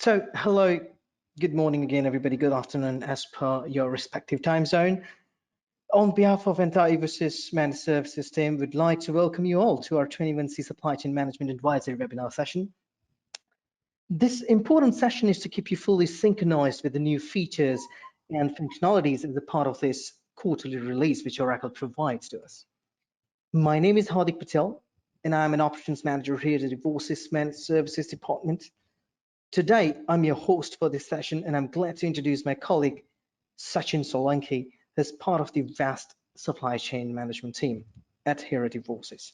So, hello, good morning again, everybody. Good afternoon, as per your respective time zone. On behalf of entire Eversys Managed Services team, we'd like to welcome you all to our 21C Supply Chain Management Advisory webinar session. This important session is to keep you fully synchronized with the new features and functionalities as a part of this quarterly release which Oracle provides to us. My name is Hardik Patel, and I'm an operations manager here at the Eversys Managed Services department. Today, I'm your host for this session, and I'm glad to introduce my colleague, Sachin Solanki, as part of the vast supply chain management team at here at Eversys.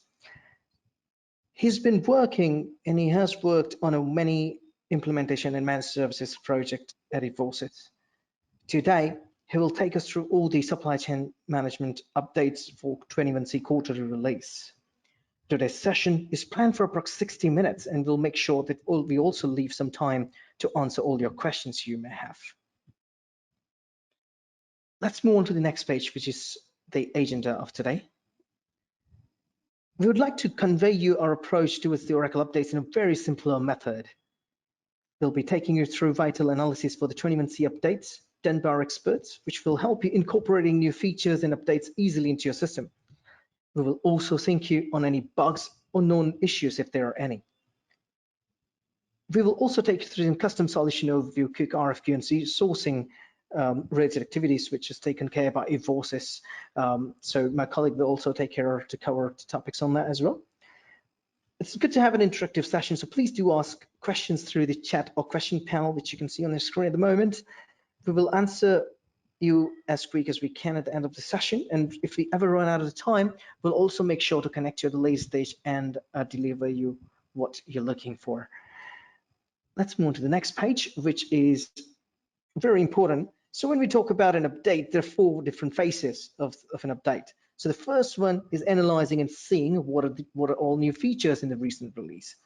He's been working, and he has worked on many implementation and managed services projects at Eversys. Today, he will take us through all the supply chain management updates for 21C quarterly release. Today's session is planned for approximately 60 minutes, and we'll make sure that we also leave some time to answer all your questions you may have. Let's move on to the next page, which is the agenda of today. We would like to convey you our approach towards the Oracle updates in a very simpler method. We'll be taking you through vital analysis for the 21C updates done by our experts, which will help you incorporating new features and updates easily into your system. We will also sync you on any bugs or known issues if there are any. We will also take you through some custom solution overview, quick RFQ and sourcing related activities, which is taken care by Eversys. So my colleague will also take care to cover the topics on that as well. It's good to have an interactive session, so please do ask questions through the chat or question panel, which you can see on the screen at the moment. We will answer you as quick as we can at the end of the session, and if we ever run out of time, we'll also make sure to connect you at the late stage and deliver you what you're looking for. Let's move on to the next page, which is very important. So when we talk about an update, there are 4 different phases of an update. So the first one is analyzing and seeing what are all new features in the recent release.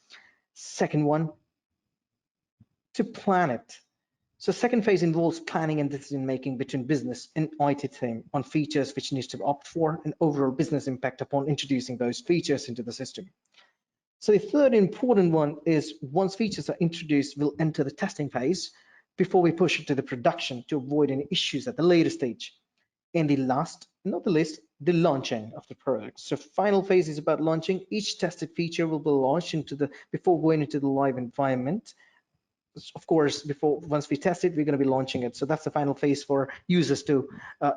Second one, to plan it. So second phase involves planning and decision making between business and IT team on features which needs to opt for and overall business impact upon introducing those features into the system. So the third important one is once features are introduced, we'll enter the testing phase before we push it to the production to avoid any issues at the later stage. And the last, not the least, the launching of the product. So final phase is about launching. Each tested feature will be launched before going into the live environment. Of course, once we test it, we're going to be launching it. So that's the final phase for users to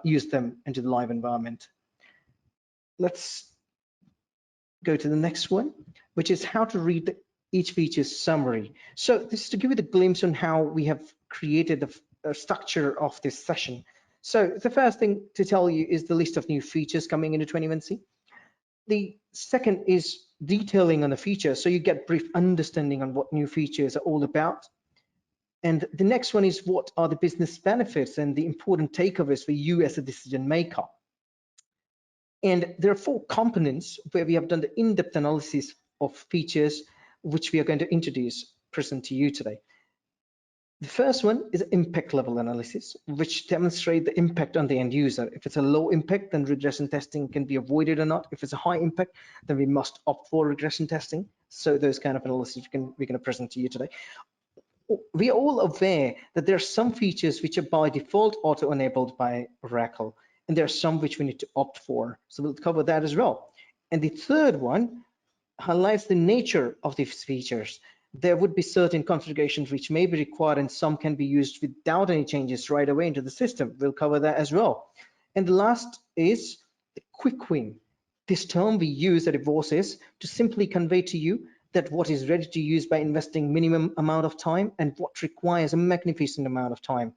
use them into the live environment. Let's go to the next one, which is how to read each feature's summary. So this is to give you the glimpse on how we have created the structure of this session. So the first thing to tell you is the list of new features coming into 21C. The second is detailing on the feature, so you get brief understanding on what new features are all about. And the next one is what are the business benefits and the important takeaways for you as a decision maker. And there are 4 components where we have done the in-depth analysis of features, which we are going to present to you today. The first one is impact level analysis, which demonstrate the impact on the end user. If it's a low impact, then regression testing can be avoided or not. If it's a high impact, then we must opt for regression testing. So those kind of analysis we're going to present to you today. We are all aware that there are some features which are by default auto-enabled by Oracle, and there are some which we need to opt for. So we'll cover that as well. And the third one highlights the nature of these features. There would be certain configurations which may be required, and some can be used without any changes right away into the system. We'll cover that as well. And the last is the quick win. This term we use at Eversys to simply convey to you that what is ready to use by investing minimum amount of time and what requires a magnificent amount of time,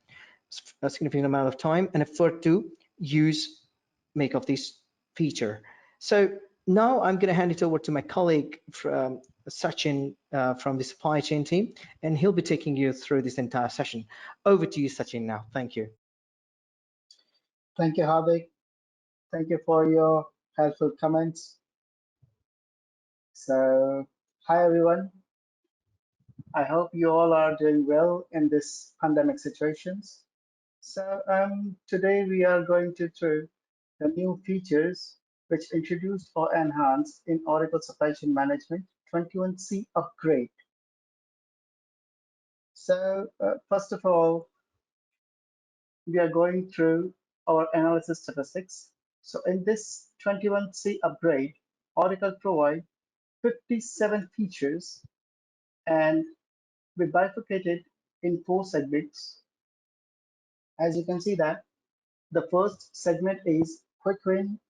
a significant amount of time and effort to make of this feature. So now I'm going to hand it over to my colleague from Sachin from the supply chain team, and he'll be taking you through this entire session. Over to you, Sachin, now. Thank you. Thank you, Hardik. Thank you for your helpful comments. So, hi everyone. I hope you all are doing well in this pandemic situations. So today we are going to through the new features which introduced or enhanced in Oracle Supply Chain Management 21C upgrade. So first of all, we are going through our analysis statistics. So in this 21C upgrade, Oracle provide 57 features and we bifurcated in 4 segments. As you can see that the first segment is quick win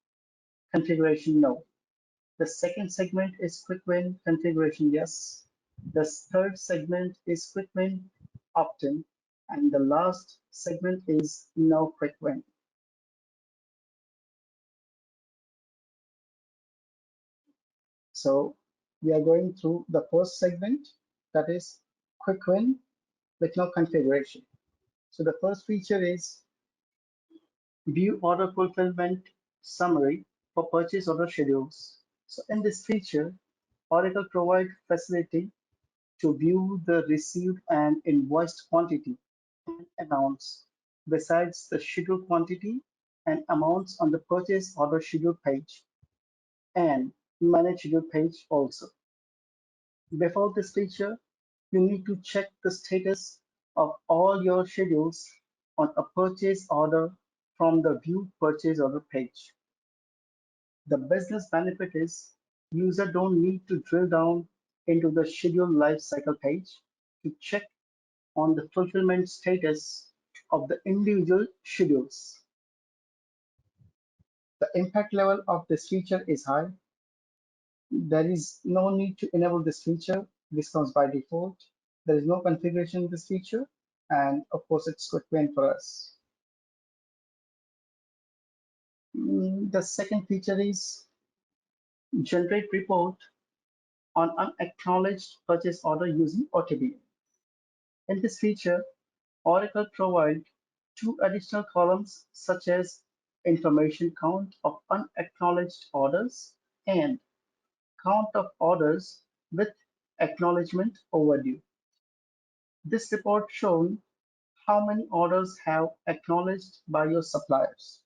configuration no. The second segment is quick win configuration yes. The third segment is quick win opt-in. And the last segment is no quick win. So we are going through the first segment, that is quick win with no configuration. So the first feature is view order fulfillment summary for purchase order schedules. So in this feature, Oracle provides facility to view the received and invoiced quantity and amounts besides the scheduled quantity and amounts on the purchase order schedule page and manage schedule page also. Before this feature, you need to check the status of all your schedules on a purchase order from the view purchase order page. The business benefit is user don't need to drill down into the schedule lifecycle page to check on the fulfillment status of the individual schedules. The impact level of this feature is high. There is no need to enable this feature. This comes by default. There is no configuration in this feature. And of course, it's quick win for us. The second feature is generate report on unacknowledged purchase order using OTBM. In this feature, Oracle provides 2 additional columns such as information count of unacknowledged orders and count of orders with acknowledgement overdue. This report shows how many orders have acknowledged by your suppliers.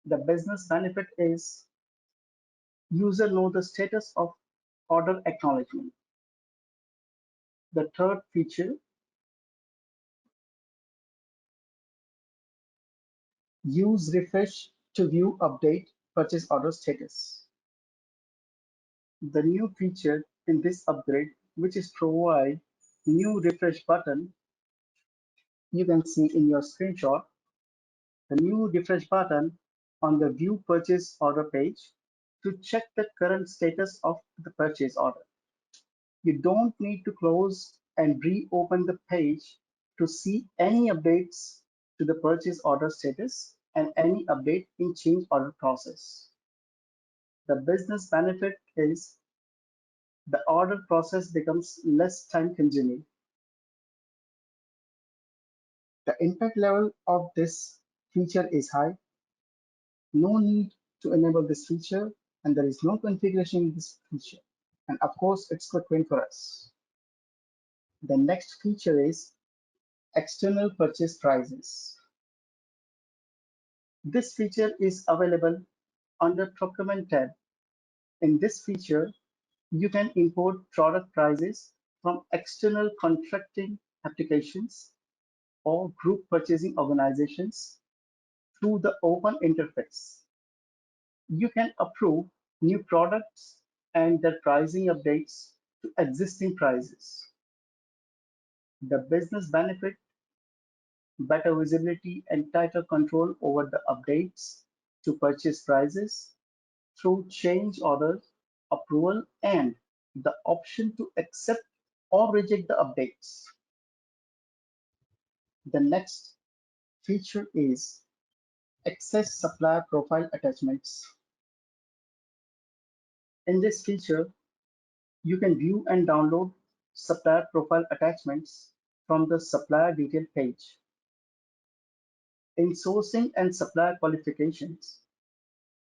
The business benefit is user know the status of order acknowledgement. The third feature, use refresh to view update purchase order status. The new feature in this upgrade, which is provide new refresh button, you can see in your screenshot, the new refresh button on the view purchase order page to check the current status of the purchase order. You don't need to close and reopen the page to see any updates to the purchase order status and any update in change order process. The business benefit is the order process becomes less time consuming. The impact level of this feature is high. No need to enable this feature, and there is no configuration in this feature. And of course, it's quick win for us. The next feature is external purchase prices. This feature is available under Procurement tab. In this feature, you can import product prices from external contracting applications or group purchasing organizations through the open interface. You can approve new products and their pricing updates to existing prices. The business benefit, better visibility and tighter control over the updates to purchase prices through change orders, approval, and the option to accept or reject the updates. The next feature is access supplier profile attachments. In this feature, you can view and download supplier profile attachments from the supplier detail page. In sourcing and supplier qualifications,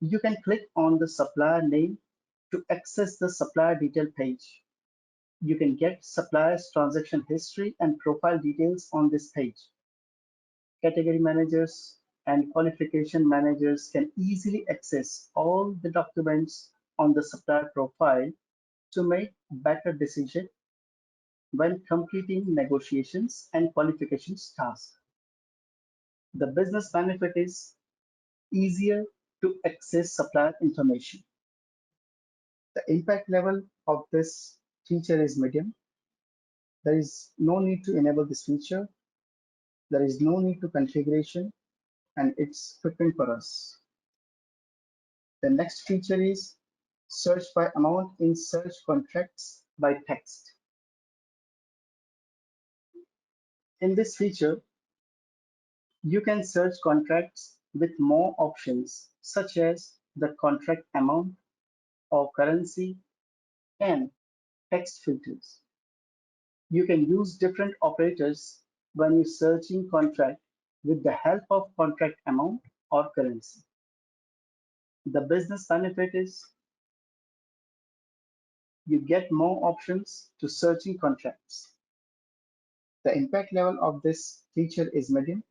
you can click on the supplier name to access the supplier detail page. You can get supplier's transaction history and profile details on this page. Category managers and qualification managers can easily access all the documents on the supplier profile to make better decisions when completing negotiations and qualifications tasks. The business benefit is easier to access supplier information. The impact level of this feature is medium. There is no need to enable this feature. There is no need to configuration, and it's quick for us. The next feature is search by amount in search contracts by text. In this feature, you can search contracts with more options such as the contract amount or currency and text filters. You can use different operators when you're searching contract with the help of contract amount or currency. The business benefit is you get more options to searching contracts. The impact level of this feature is medium.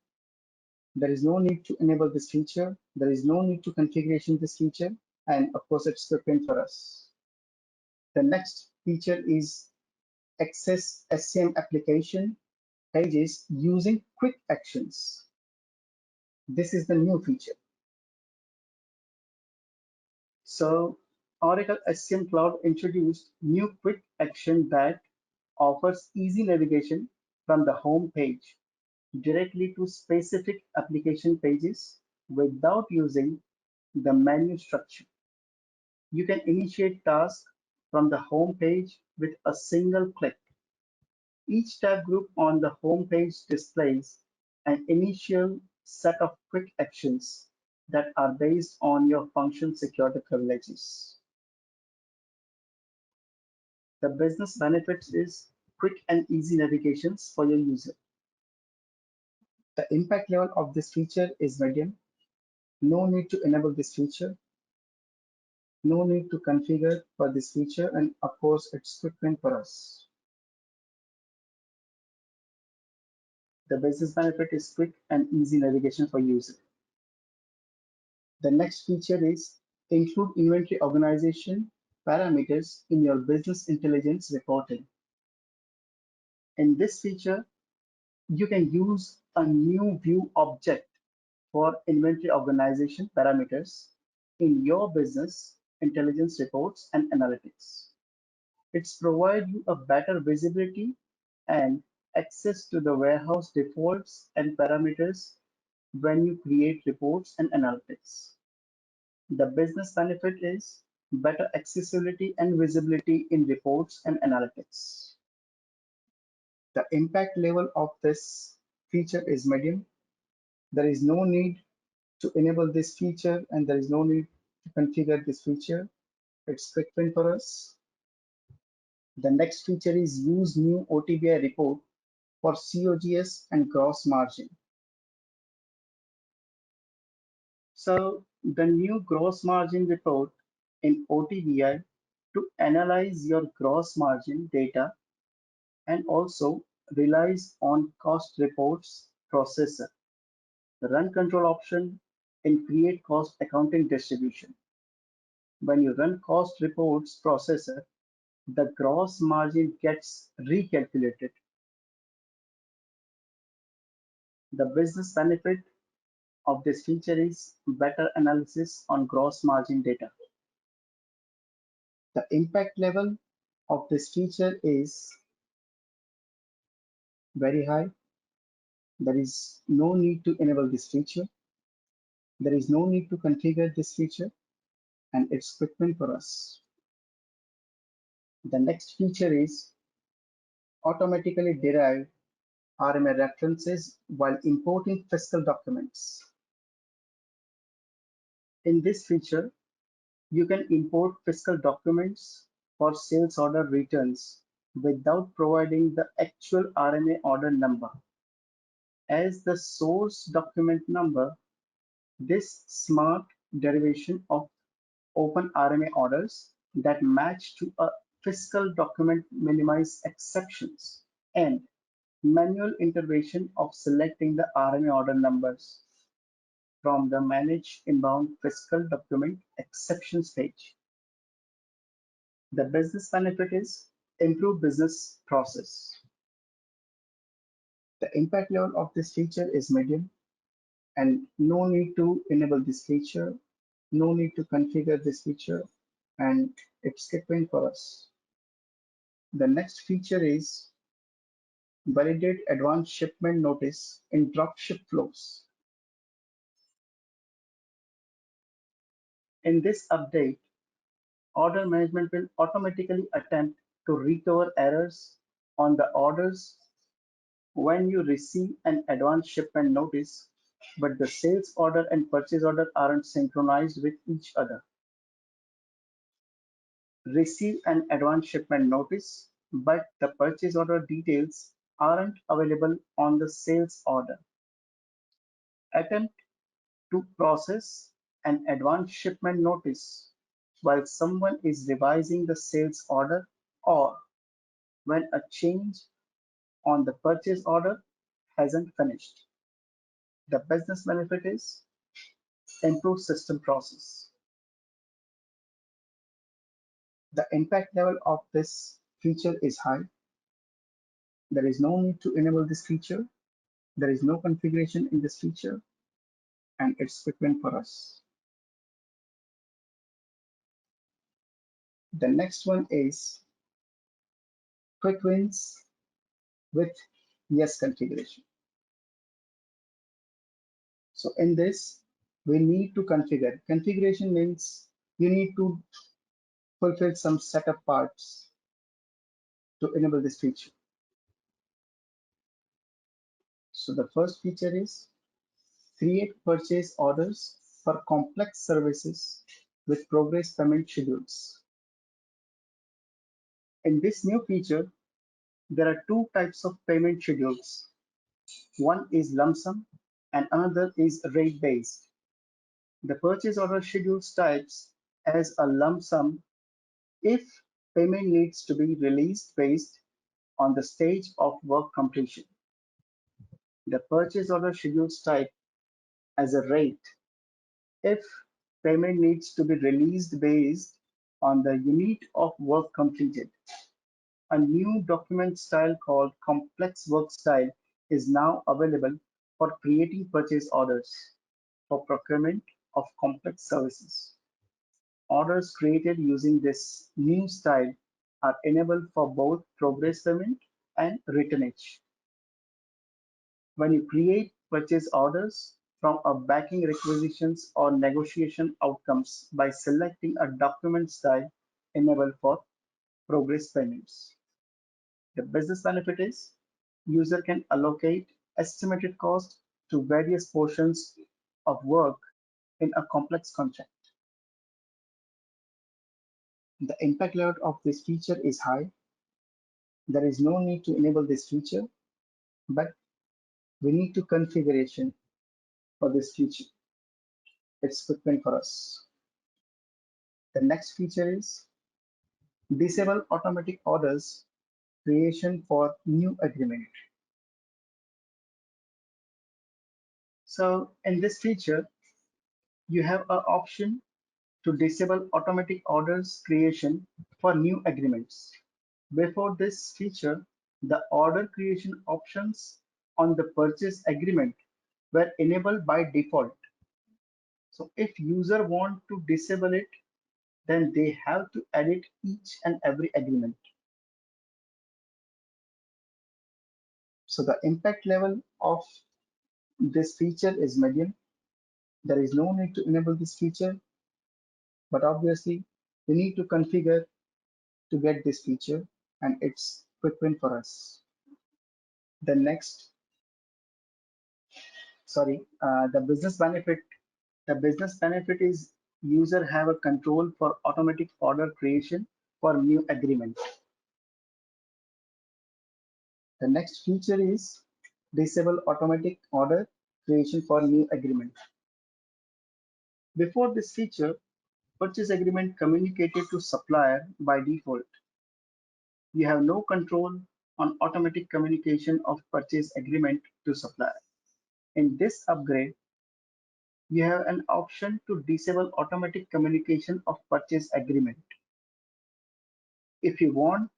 There is no need to enable this feature. There is no need to configuration this feature. And of course, it's quick for us. The next feature is access SCM application pages using quick actions. This is the new feature. So Oracle SCM Cloud introduced new quick action that offers easy navigation from the home page directly to specific application pages without using the menu structure. You can initiate tasks from the home page with a single click. Each tab group on the home page displays an initial set of quick actions that are based on your function security privileges. The business benefits is quick and easy navigations for your user. The impact level of this feature is medium. No need to enable this feature. No need to configure for this feature, and of course, it's quick win for us. The business benefit is quick and easy navigation for user. The next feature is include inventory organization parameters in your business intelligence reporting. In this feature, you can use a new view object for inventory organization parameters in your business intelligence reports and analytics. It's provide you a better visibility and access to the warehouse defaults and parameters when you create reports and analytics. The business benefit is better accessibility and visibility in reports and analytics. The impact level of this feature is medium. There is no need to enable this feature and there is no need to configure this feature. It's quick win for us. The next feature is use new OTBI report for COGS and gross margin. So the new gross margin report in OTBI to analyze your gross margin data and also relies on cost reports processor, the run control option in create cost accounting distribution. When you run cost reports processor, the gross margin gets recalculated. The business benefit of this feature is better analysis on gross margin data. The impact level of this feature is very high. There is no need to enable this feature. There is no need to configure this feature, and it's quick win for us. The next feature is automatically derive RMA references while importing fiscal documents. In this feature, you can import fiscal documents for sales order returns without providing the actual RMA order number. As the source document number, this smart derivation of open RMA orders that match to a fiscal document minimize exceptions and manual intervention of selecting the RMA order numbers from the Manage Inbound Fiscal Document Exceptions page. The business benefit is improve business process. The impact level of this feature is medium, and no need to enable this feature, no need to configure this feature, and it's skipping for us. The next feature is validate advanced shipment notice in dropship flows. In this update, order management will automatically attempt to recover errors on the orders when you receive an advance shipment notice, but the sales order and purchase order aren't synchronized with each other. Receive an advance shipment notice, but the purchase order details aren't available on the sales order. Attempt to process an advance shipment notice while someone is revising the sales order or when a change on the purchase order hasn't finished. The business benefit is improved system process. The impact level of this feature is high. There is no need to enable this feature. There is no configuration in this feature, and it's quick win for us. The next one is quick wins with yes configuration. So in this, we need to configure. Configuration means you need to fulfill some setup parts to enable this feature. So the first feature is create purchase orders for complex services with progress payment schedules. In this new feature, there are two types of payment schedules. One is lump sum and another is rate based. The purchase order schedules types as a lump sum if payment needs to be released based on the stage of work completion. The purchase order schedules type as a rate if payment needs to be released based on the unit of work completed. A new document style called complex work style is now available for creating purchase orders for procurement of complex services. Orders created using this new style are enabled for both progress payment and returnage. When you create purchase orders from a backing requisitions or negotiation outcomes by selecting a document style enabled for progress payments. The business benefit is user can allocate estimated cost to various portions of work in a complex contract. The impact level of this feature is high. There is no need to enable this feature, but we need to configuration for this feature. It's quick win for us. The next feature is disable automatic orders creation for new agreement. So in this feature, you have an option to disable automatic orders creation for new agreements. Before this feature, the order creation options on the purchase agreement were enabled by default. So if user want to disable it, then they have to edit each and every agreement. So the impact level of this feature is medium. There is no need to enable this feature, but obviously we need to configure to get this feature, and it's quick win for us. The next, the business benefit. The business benefit is user have a control for automatic order creation for new agreement. The next feature is disable automatic order creation for new agreement. Before this feature, purchase agreement communicated to supplier by default. You have no control on automatic communication of purchase agreement to supplier. In this upgrade, you have an option to disable automatic communication of purchase agreement. If you want,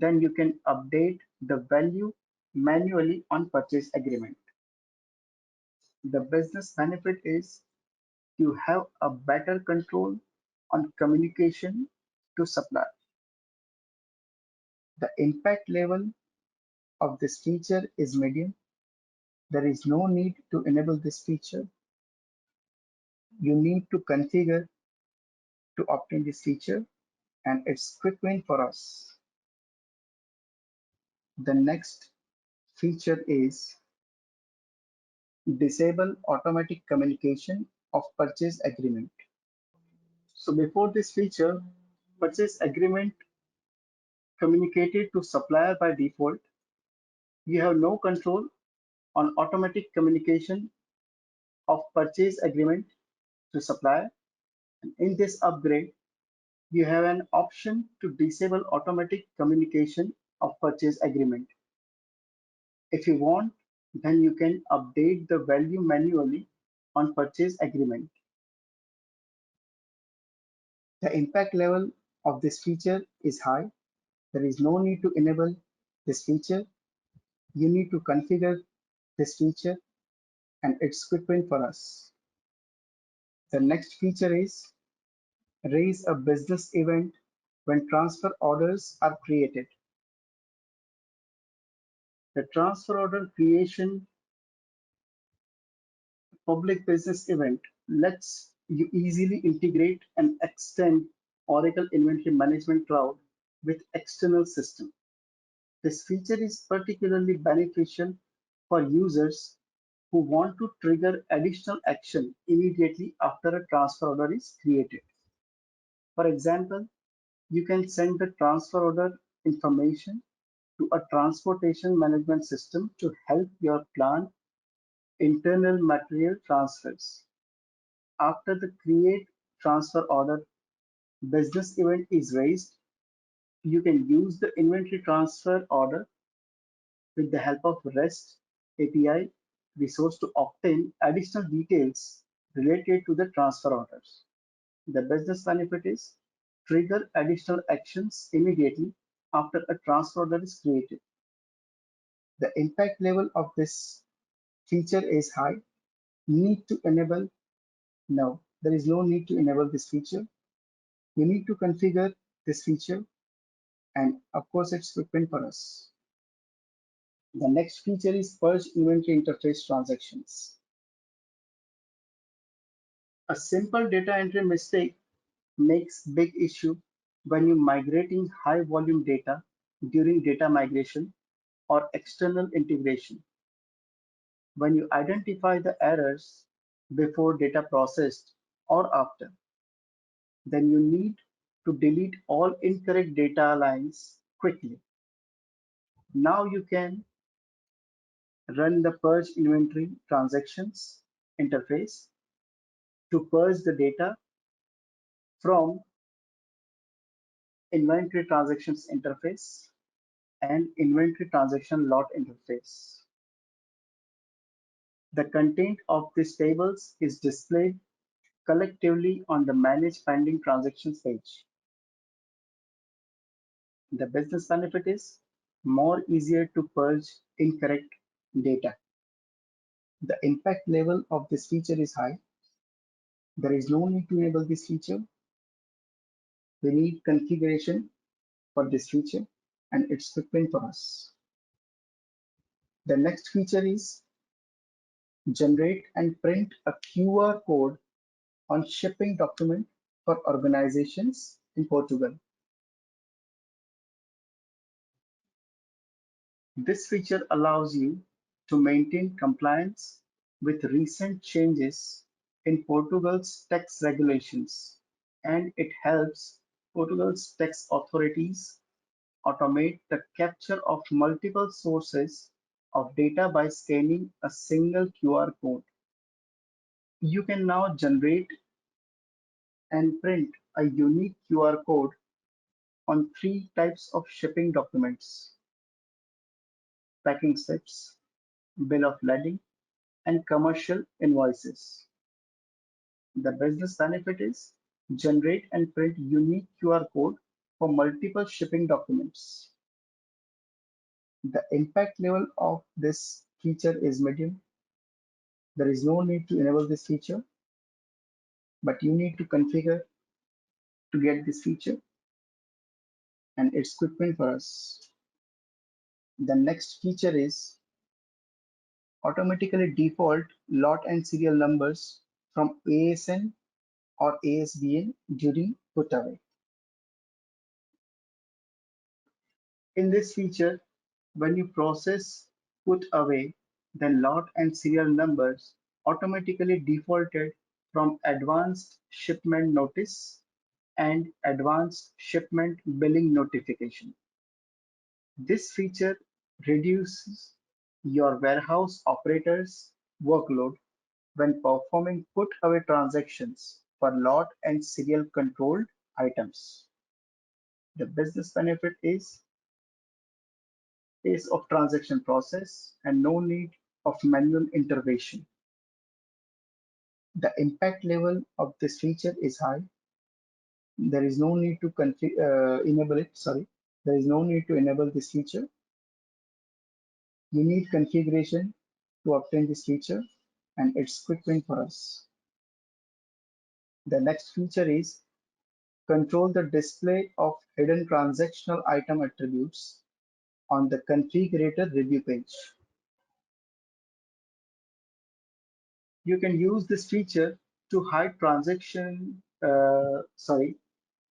then you can update the value manually on purchase agreement. The business benefit is you have a better control on communication to supplier. The impact level of this feature is medium. There is no need to enable this feature. You need to configure to obtain this feature, and it's quick win for us. The next feature is disable automatic communication of purchase agreement. So before this feature, purchase agreement communicated to supplier by default. You have no control on automatic communication of purchase agreement to supplier. And in this upgrade, you have an option to disable automatic communication of purchase agreement. If you want, then you can update the value manually on purchase agreement. The impact level of this feature is high. There is no need to enable this feature. You need to configure this feature, and it's quick win for us. The next feature is raise a business event when transfer orders are created. The transfer order creation public business event lets you easily integrate and extend Oracle Inventory Management Cloud with external systems. This feature is particularly beneficial for users who want to trigger additional action immediately after a transfer order is created. For example, you can send the transfer order information to a transportation management system to help your plant internal material transfers. After the create transfer order business event is raised, you can use the inventory transfer order with the help of REST API resource to obtain additional details related to the transfer orders. The business benefit is trigger additional actions immediately after a transfer order is created. The impact level of this feature is high. Need to enable? No, there is no need to enable this feature. You need to configure this feature, and of course it's open for us. The next feature is purge inventory interface transactions. A simple data entry mistake makes big issue when you're migrating high volume data during data migration or external integration. When you identify the errors before data processed or after, then you need to delete all incorrect data lines quickly. Now you can run the purge inventory transactions interface to purge the data from inventory transactions interface and inventory transaction lot interface. The content of these tables is displayed collectively on the Manage Pending Transactions page. The business benefit is more easier to purge incorrect data. The impact level of this feature is high. There is no need to enable this feature. We need configuration for this feature, and it's quick win for us. The next feature is generate and print a QR code on shipping document for organizations in Portugal. This feature allows you to maintain compliance with recent changes in Portugal's tax regulations, and it helps Portugal's tax authorities automate the capture of multiple sources of data by scanning a single QR code. You can now generate and print a unique QR code on three types of shipping documents: packing slips, bill of lading, and commercial invoices. The business benefit is generate and print unique QR code for multiple shipping documents. The impact level of this feature is medium. There is no need to enable this feature, but you need to configure to get this feature, and it's quick win for us. The next feature is automatically default lot and serial numbers from ASN or ASBN during put away. In this feature, when you process put away, then lot and serial numbers automatically defaulted from advanced shipment notice and advanced shipment billing notification. This feature reduces your warehouse operator's workload when performing put away transactions for lot and serial controlled items. The business benefit is pace of transaction process and no need of manual intervention. The impact level of this feature is high. There is no need to enable it. Sorry, there is no need to enable this feature. You need configuration to obtain this feature, and it's quick win for us. The next feature is control the display of hidden transactional item attributes on the configurator review page. You can use this feature to hide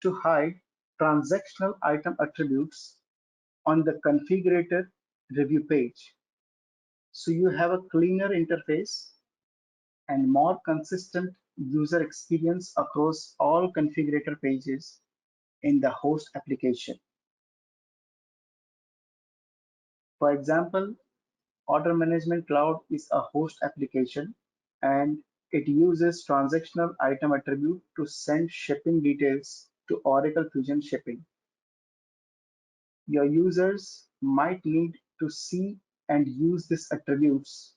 to hide transactional item attributes on the configurator review page. So you have a cleaner interface and more consistent user experience across all configurator pages in the host application. For example, Order Management Cloud is a host application and it uses transactional item attribute to send shipping details to Oracle Fusion Shipping. Your users might need to see and use these attributes.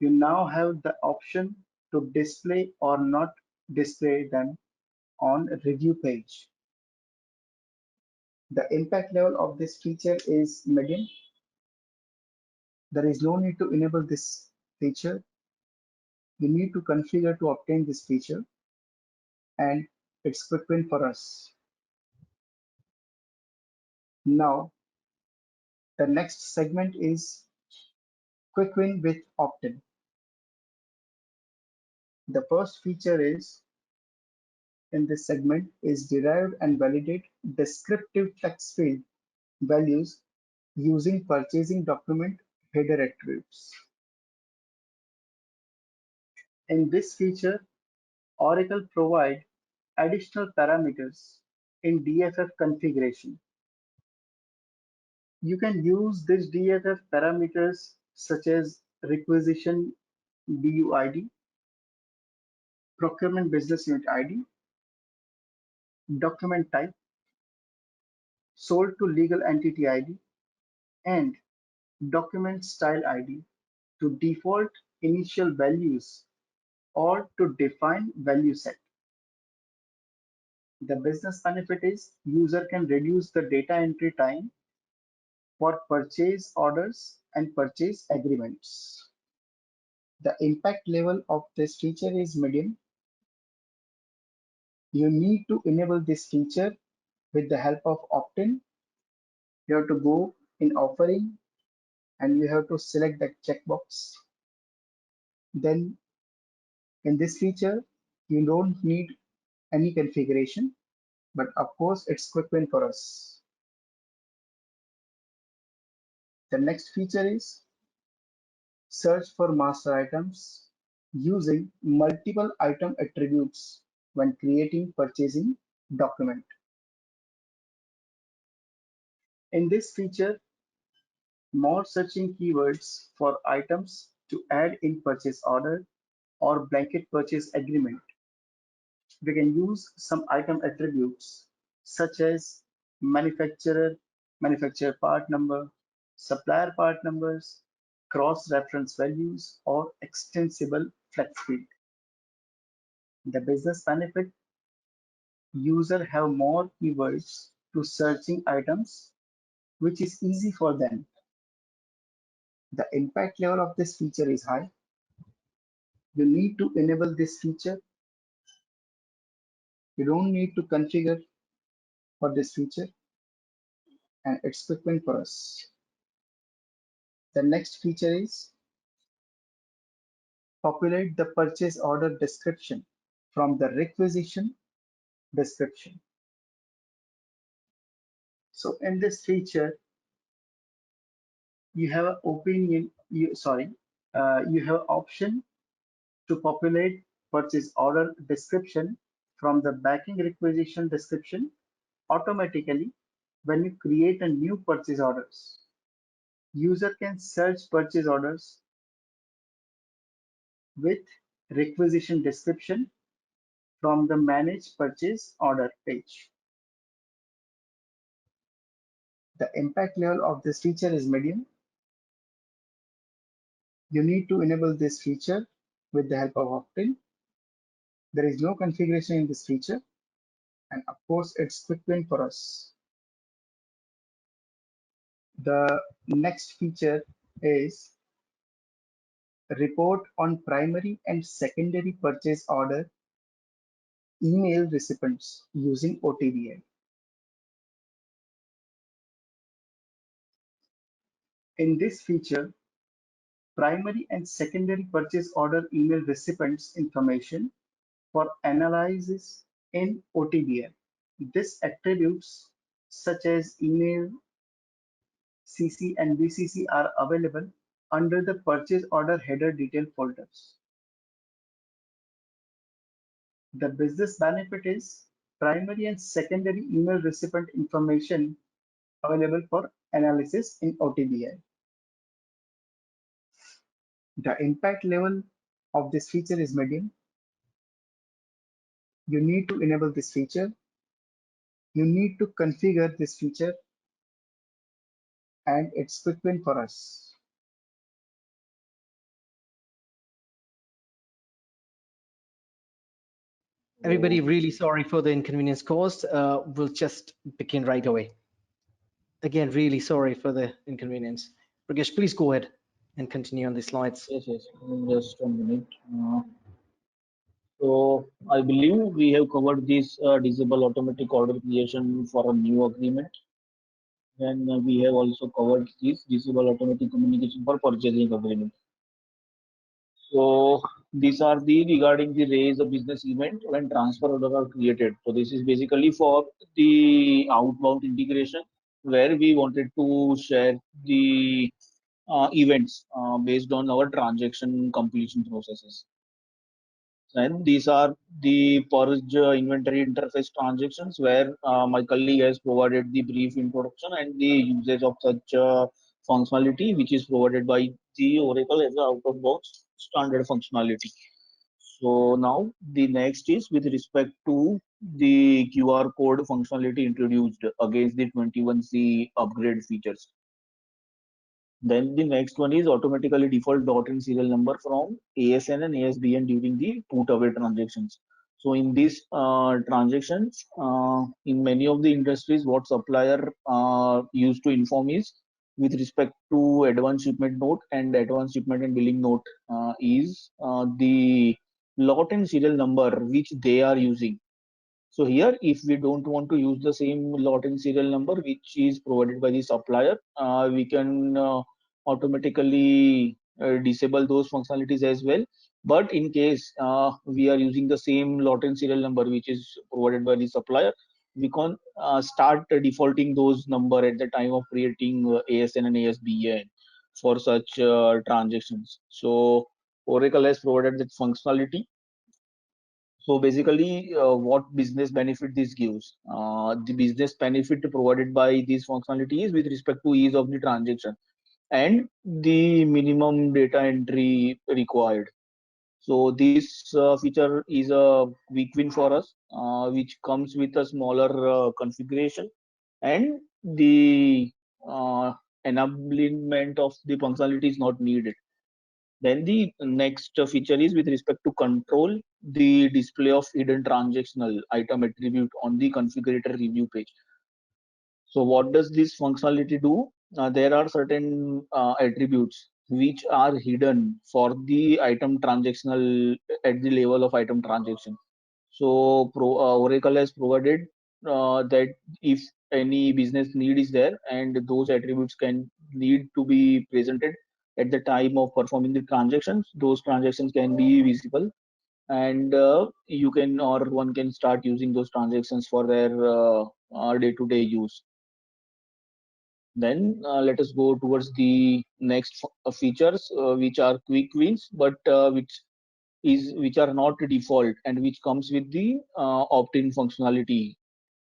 You now have the option to display or not display them on a review page. The impact level of this feature is medium. There is no need to enable this feature. You need to configure to obtain this feature, and it's quick win for us. Now, the next segment is quick win with opt-in. The first feature is in this segment is derived and validate descriptive text field values using purchasing document header attributes. In this feature, Oracle provide additional parameters in DFF configuration. You can use these DFF parameters such as requisition BUID, procurement business unit ID, document type, sold to legal entity ID, and document style ID to default initial values or to define value set. The business benefit is user can reduce the data entry time for purchase orders and purchase agreements. The impact level of this feature is medium. You need to enable this feature with the help of opt-in. You have to go in offering and you have to select that checkbox. Then in this feature, you don't need any configuration, but of course it's quick win for us. The next feature is search for master items using multiple item attributes when creating purchasing document. In this feature, more searching keywords for items to add in purchase order or blanket purchase agreement. We can use some item attributes such as manufacturer part number, supplier part numbers, cross-reference values, or extensible flex field. The business benefit, user have more keywords to searching items, which is easy for them The impact level of this feature is high. You need to enable this feature. You don't need to configure for this feature, and it's quick win for us. The next feature is populate the purchase order description from the requisition description. So in this feature, you have an opinion, you have option to populate purchase order description from the backing requisition description automatically when you create a new purchase orders. User can search purchase orders with requisition description from the manage purchase order page. The impact level of this feature is medium. You need to enable this feature with the help of opt-in. There is no configuration in this feature, and of course it's quick win for us. The next feature is report on primary and secondary purchase order email recipients using OTBI. In this feature, primary and secondary purchase order email recipients information for analysis in OTBI. This attributes such as email, CC, and VCC are available under the purchase order header detail folders. The business benefit is primary and secondary email recipient information available for analysis in OTBI. The impact level of this feature is medium. You need to enable this feature. You need to configure this feature, and it's quick win for us. Everybody, really sorry for the inconvenience caused. We'll just begin right away. Again, really sorry for the inconvenience. Rakesh, please go ahead and continue on the slides. Yes, yes. Just a minute. So I believe we have covered this disable automatic order creation for a new agreement. And we have also covered this disable automatic communication for purchasing agreement. So these are the regarding the raise a business event when transfer order are created. So this is basically for the outbound integration where we wanted to share the events based on our transaction completion processes. And these are the purge inventory interface transactions where my colleague has provided the brief introduction and the usage of such functionality, which is provided by the Oracle as a out-of-box standard functionality. So now the next is with respect to the QR code functionality introduced against the 21C upgrade features. Then the next one is automatically default .in serial number from ASN and ASBN during the put away transactions. So in these transactions, in many of the industries, what supplier used to inform is with respect to advance shipment note and advance shipment and billing note is the lot and serial number which they are using. So here, if we don't want to use the same lot and serial number which is provided by the supplier, we can automatically disable those functionalities as well. But in case we are using the same lot and serial number which is provided by the supplier, we can start defaulting those number at the time of creating ASN and ASBN for such transactions. So Oracle has provided that functionality. So basically, what business benefit this gives? The business benefit provided by these functionalities with respect to ease of the transaction and the minimum data entry required. So this feature is a quick win for us, which comes with a smaller configuration and the enablement of the functionality is not needed. Then the next feature is with respect to control the display of hidden transactional item attribute on the configurator review page. So what does this functionality do? There are certain attributes which are hidden for the item transactional at the level of item transaction. So Oracle has provided that if any business need is there and those attributes can need to be presented at the time of performing the transactions, those transactions can be visible, and you can or one can start using those transactions for their day-to-day use. Then let us go towards the next features, which are quick wins, but which are not default and which comes with the opt-in functionality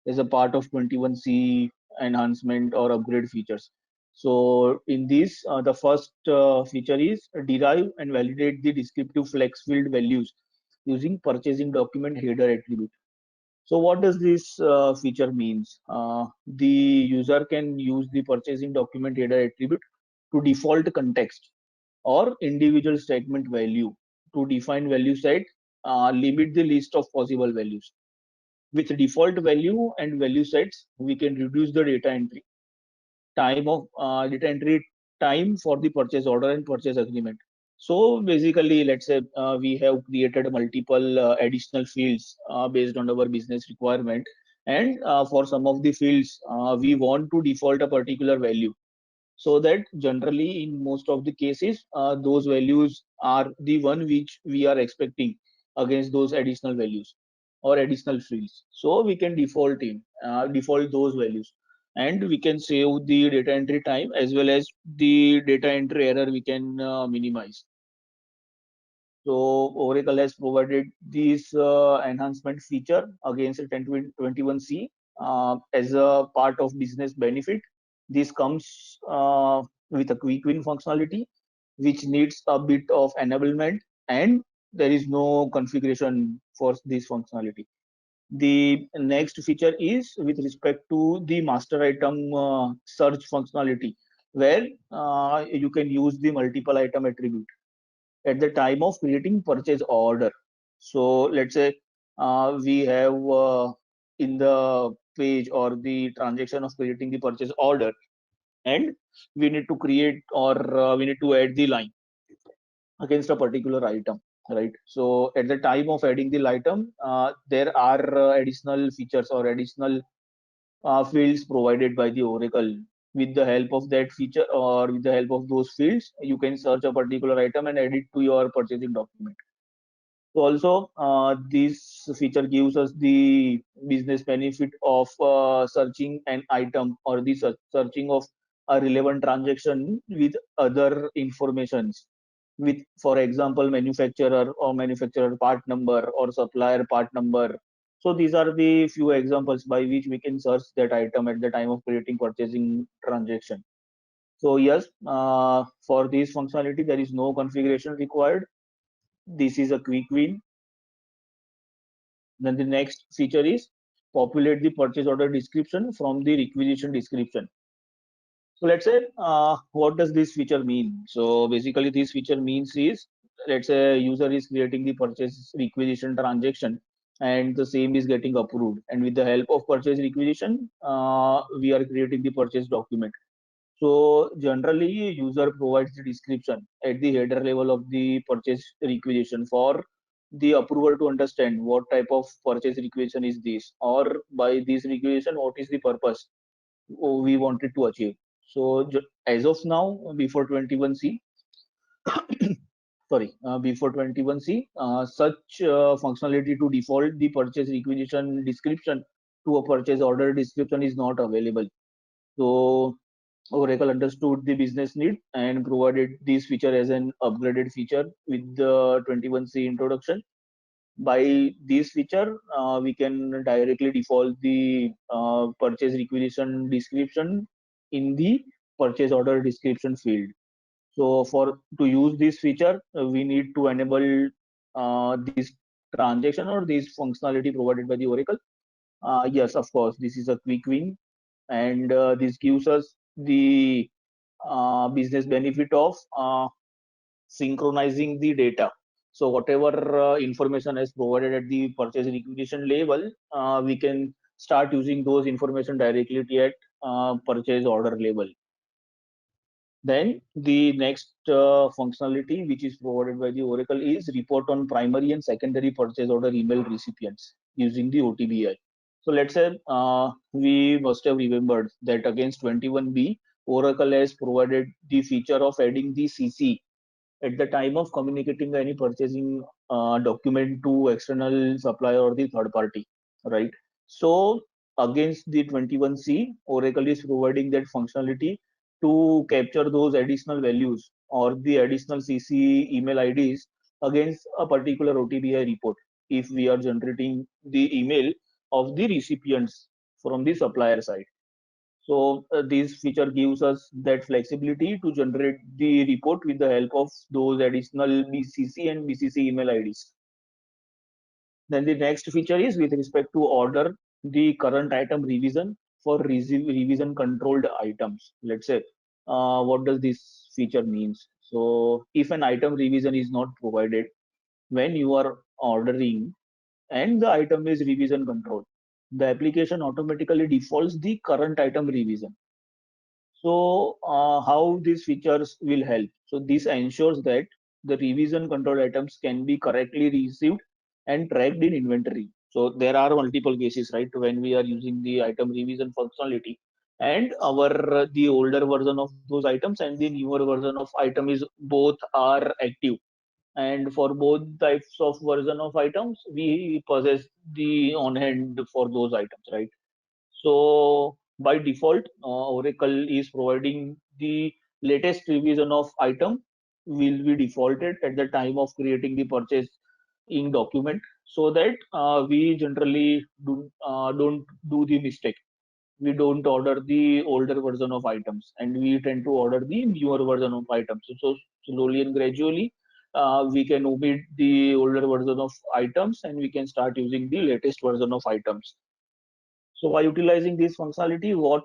as a part of 21C enhancement or upgrade features. So in this, the first feature is derive and validate the descriptive flex field values using purchasing document header attribute. So what does this feature means? The user can use the purchasing document header attribute to default context or individual statement value to define value set, limit the list of possible values. With default value and value sets, we can reduce the data entry time for the purchase order and purchase agreement. So basically, let's say we have created multiple additional fields based on our business requirement, and for some of the fields, we want to default a particular value. So that generally, in most of the cases, those values are the one which we are expecting against those additional values or additional fields. So we can default those values, and we can save the data entry time as well as the data entry error we can minimize. So Oracle has provided this enhancement feature against 1021C as a part of business benefit. This comes with a quick win functionality, which needs a bit of enablement, and there is no configuration for this functionality. The next feature is with respect to the master item search functionality, where you can use the multiple item attribute at the time of creating purchase order. So let's say we have in the page or the transaction of creating the purchase order, and we need to create or we need to add the line against a particular item, right? So at the time of adding the item, there are additional features or additional fields provided by the Oracle. With the help of that feature or with the help of those fields, you can search a particular item and add it to your purchasing document. So also, this feature gives us the business benefit of searching an item or the searching of a relevant transaction with other informations, with, for example, manufacturer or manufacturer part number or supplier part number. So these are the few examples by which we can search that item at the time of creating purchasing transaction. So yes, for this functionality, there is no configuration required. This is a quick win. Then the next feature is populate the purchase order description from the requisition description. So let's say, what does this feature mean? So basically this feature means is, let's say user is creating the purchase requisition transaction and the same is getting approved. And with the help of purchase requisition, we are creating the purchase document. So generally user provides the description at the header level of the purchase requisition for the approver to understand what type of purchase requisition is this, or by this requisition what is the purpose we wanted to achieve. So as of now, before 21C, sorry, before 21C, such functionality to default the purchase requisition description to a purchase order description is not available. So Oracle understood the business need and provided this feature as an upgraded feature with the 21C introduction. By this feature, we can directly default the purchase requisition description in the purchase order description field. So for to use this feature, we need to enable this transaction or this functionality provided by the Oracle. Yes, of course, this is a quick win, and this gives us the business benefit of synchronizing the data. So whatever information is provided at the purchase requisition level, we can start using those information directly at purchase order level. Then the next functionality which is provided by the Oracle is report on primary and secondary purchase order email recipients using the OTBI. So let's say we must have remembered that against 21B, Oracle has provided the feature of adding the CC at the time of communicating any purchasing document to external supplier or the third party, right? So against the 21C, Oracle is providing that functionality to capture those additional values or the additional CC email IDs against a particular OTBI report if we are generating the email of the recipients from the supplier side. So this feature gives us that flexibility to generate the report with the help of those additional BCC and BCC email IDs. Then the next feature is with respect to order the current item revision for revision controlled items. Let's say, what does this feature means? So if an item revision is not provided when you are ordering and the item is revision controlled, the application automatically defaults the current item revision. So how these features will help? So this ensures that the revision control items can be correctly received and tracked in inventory. So there are multiple cases, right, when we are using the item revision functionality, and our the older version of those items and the newer version of item is both are active. And for both types of version of items, we possess the on hand for those items, right? So by default, Oracle is providing the latest revision of item will be defaulted at the time of creating the purchase in document, so that we generally don't do the mistake. We don't order the older version of items and we tend to order the newer version of items. So slowly and gradually, we can omit the older version of items and we can start using the latest version of items. So by utilizing this functionality, what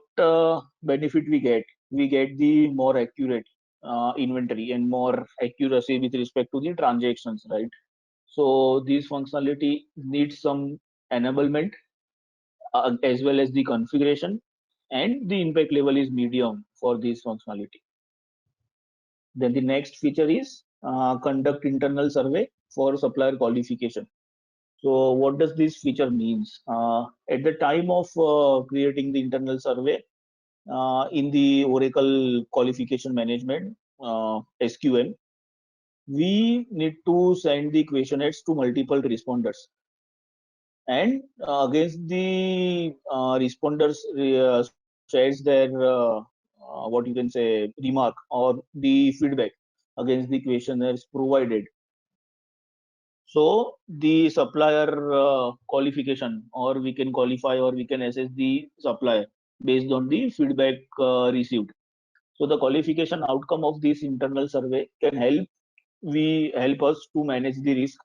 benefit we get? We get the more accurate inventory and more accuracy with respect to the transactions, right? So this functionality needs some enablement as well as the configuration, and the impact level is medium for this functionality. Then the next feature is conduct internal survey for supplier qualification. So what does this feature means? At the time of creating the internal survey in the Oracle qualification management SQL, we need to send the questionnaires to multiple responders, and against the responders shares their what you can say remark or the feedback against the questionnaires provided. So the supplier qualification, or we can qualify or we can assess the supplier based on the feedback received. So the qualification outcome of this internal survey can help us to manage the risk,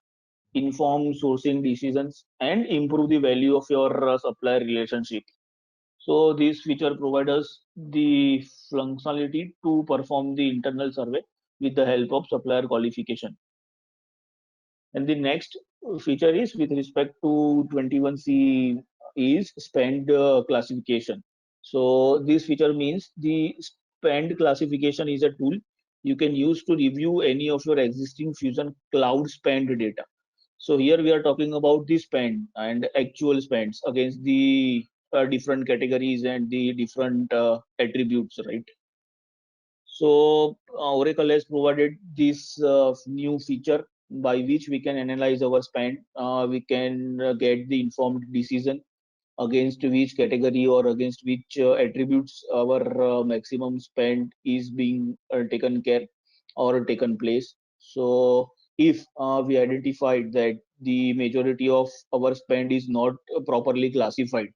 inform sourcing decisions, and improve the value of your supplier relationship. So this feature provides us the functionality to perform the internal survey with the help of supplier qualification. And the next feature is with respect to 21C is spend classification. So this feature means the spend classification is a tool you can use to review any of your existing Fusion Cloud spend data. So here we are talking about the spend and actual spends against the different categories and the different attributes, right? So Oracle has provided this new feature by which we can analyze our spend. We can get the informed decision against which category or against which attributes our maximum spend is being taken care or taken place. So if we identified that the majority of our spend is not properly classified,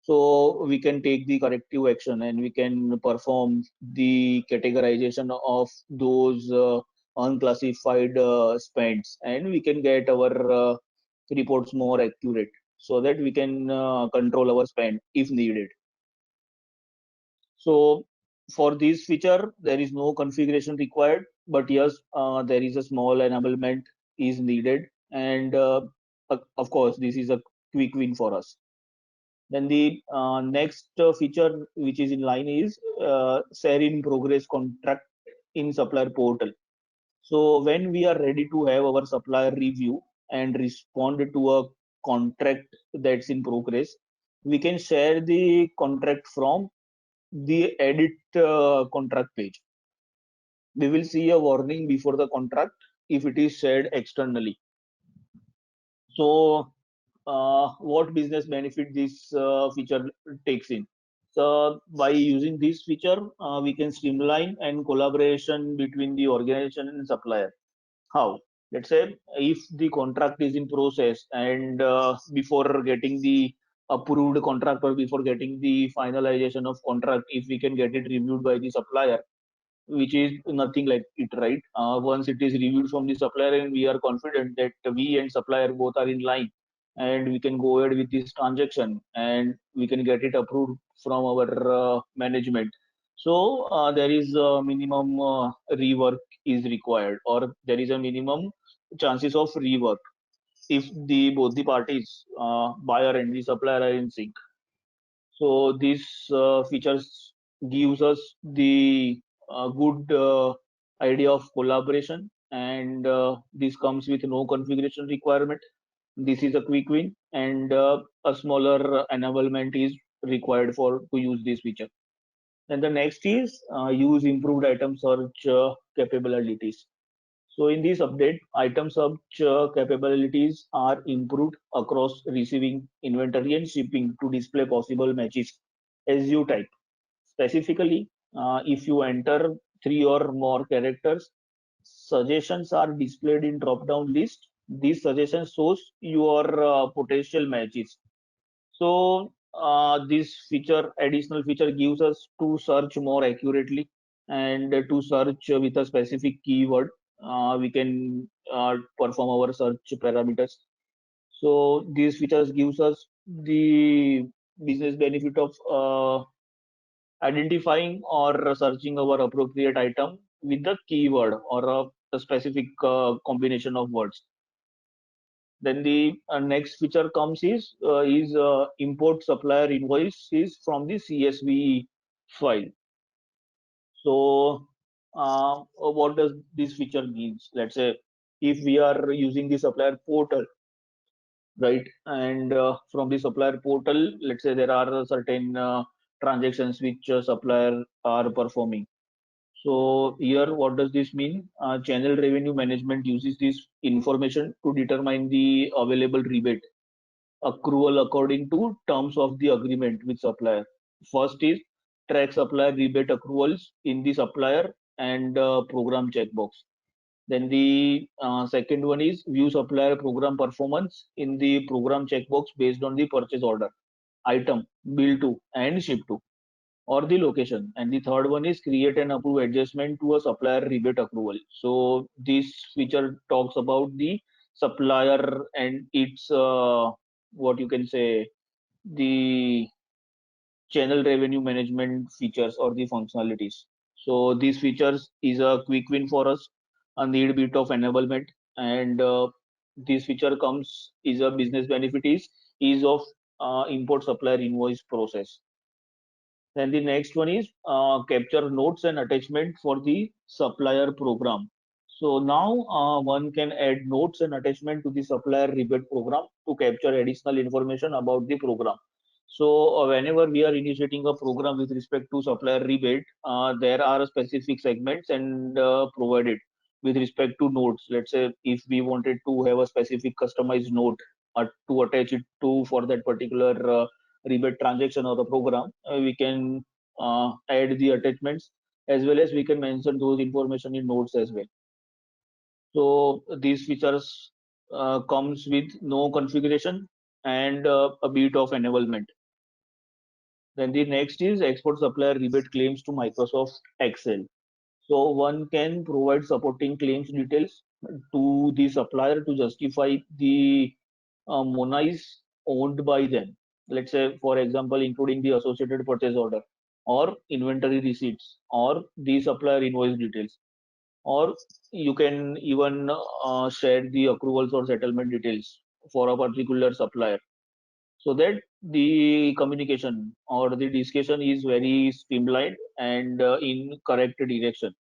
so we can take the corrective action and we can perform the categorization of those unclassified spends, and we can get our reports more accurate so that we can control our spend if needed. So for this feature, there is no configuration required, but yes, there is a small enablement is needed. And of course, this is a quick win for us. Then the next feature which is in line is share in progress contract in supplier portal. So when we are ready to have our supplier review and respond to a contract that's in progress, we can share the contract from the edit contract page. We will see a warning before the contract if it is shared externally. So what business benefit this feature takes in? So by using this feature, we can streamline and collaboration between the organization and supplier. How? Let's say if the contract is in process and before getting the approved contract or before getting the finalization of contract, if we can get it reviewed by the supplier, which is nothing like it, right? Once it is reviewed from the supplier and we are confident that we and supplier both are in line and we can go ahead with this transaction and we can get it approved from our management. So there is a minimum rework is required, or there is a minimum chances of rework if the both the parties, buyer and the supplier, are in sync. So these features gives us the good idea of collaboration, and this comes with no configuration requirement. This is a quick win, and a smaller enablement is required for to use this feature. And the next is use improved item search capabilities. So in this update, item search capabilities are improved across receiving, inventory, and shipping to display possible matches as you type. Specifically, if you enter 3 or more characters, suggestions are displayed in drop-down list. These suggestions shows your potential matches. So this feature, additional feature, gives us to search more accurately and to search with a specific keyword. We can perform our search parameters. So these features gives us the business benefit of identifying or searching our appropriate item with the keyword or a specific combination of words. Then the next feature comes is import supplier invoices from the CSV file. So what does this feature means? Let's say if we are using the supplier portal, right? And from the supplier portal, let's say there are certain transactions which supplier are performing. So here, what does this mean? Channel revenue management uses this information to determine the available rebate accrual according to terms of the agreement with supplier. First is track supplier rebate accruals in the supplier and program checkbox. Then the second one is view supplier program performance in the program checkbox based on the purchase order, item, bill to, and ship to, or the location. And the third one is create and approve adjustment to a supplier rebate accrual. So this feature talks about the supplier and its what you can say, the channel revenue management features or the functionalities. So these features is a quick win for us, a need bit of enablement, and this feature comes is a business benefit is ease of import supplier invoice process. Then the next one is capture notes and attachment for the supplier program. So now one can add notes and attachment to the supplier rebate program to capture additional information about the program. So whenever we are initiating a program with respect to supplier rebate, there are specific segments and provided with respect to notes. Let's say if we wanted to have a specific customized note to attach it to for that particular rebate transaction or a program, we can add the attachments as well as we can mention those information in notes as well. So these features comes with no configuration and a bit of enablement. Then the next is export supplier rebate claims to Microsoft Excel. So one can provide supporting claims details to the supplier to justify the monies owned by them. Let's say, for example, including the associated purchase order or inventory receipts or the supplier invoice details. Or you can even share the accruals or settlement details for a particular supplier so that the communication or the discussion is very streamlined and in correct direction.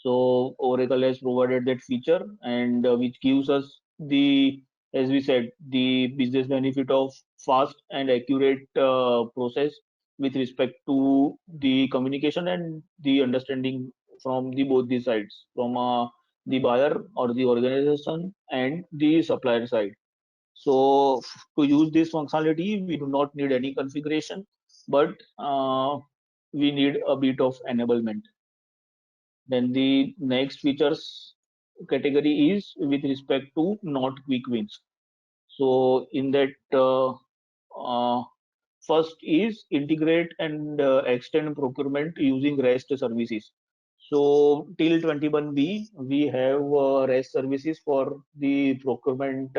So Oracle has provided that feature, and which gives us the, as we said, the business benefit of fast and accurate process with respect to the communication and the understanding from the both the sides, from the buyer or the organization and the supplier side. So to use this functionality, we do not need any configuration, but we need a bit of enablement. Then the next features category is with respect to not quick wins. So in that, uh, first is integrate and extend procurement using REST services. So till 21B, we have REST services for the procurement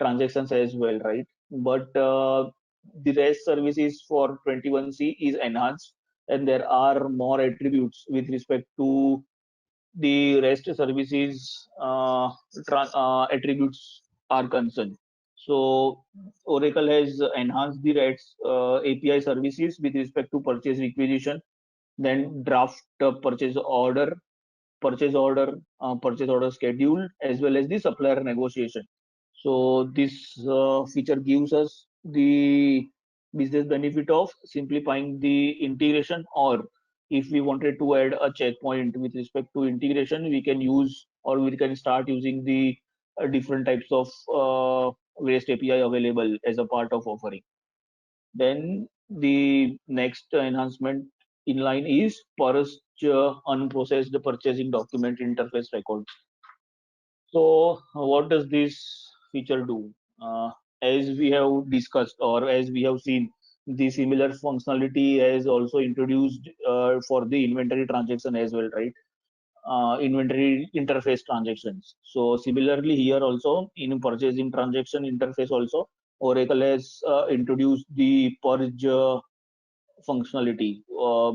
transactions as well, right? But the REST services for 21C is enhanced, and there are more attributes with respect to the REST services attributes are concerned. So Oracle has enhanced the REST API services with respect to purchase requisition, then draft purchase order schedule, as well as the supplier negotiation. So this feature gives us the business benefit of simplifying the integration, or if we wanted to add a checkpoint with respect to integration, we can use, or we can start using the different types of REST API available as a part of offering. Then the next enhancement in line is purge unprocessed purchasing document interface records. So what does this feature do? As we have discussed, or as we have seen, the similar functionality is also introduced for the inventory transaction as well, right? Inventory interface transactions. So similarly here also in purchasing transaction interface also, Oracle has introduced the purge functionality.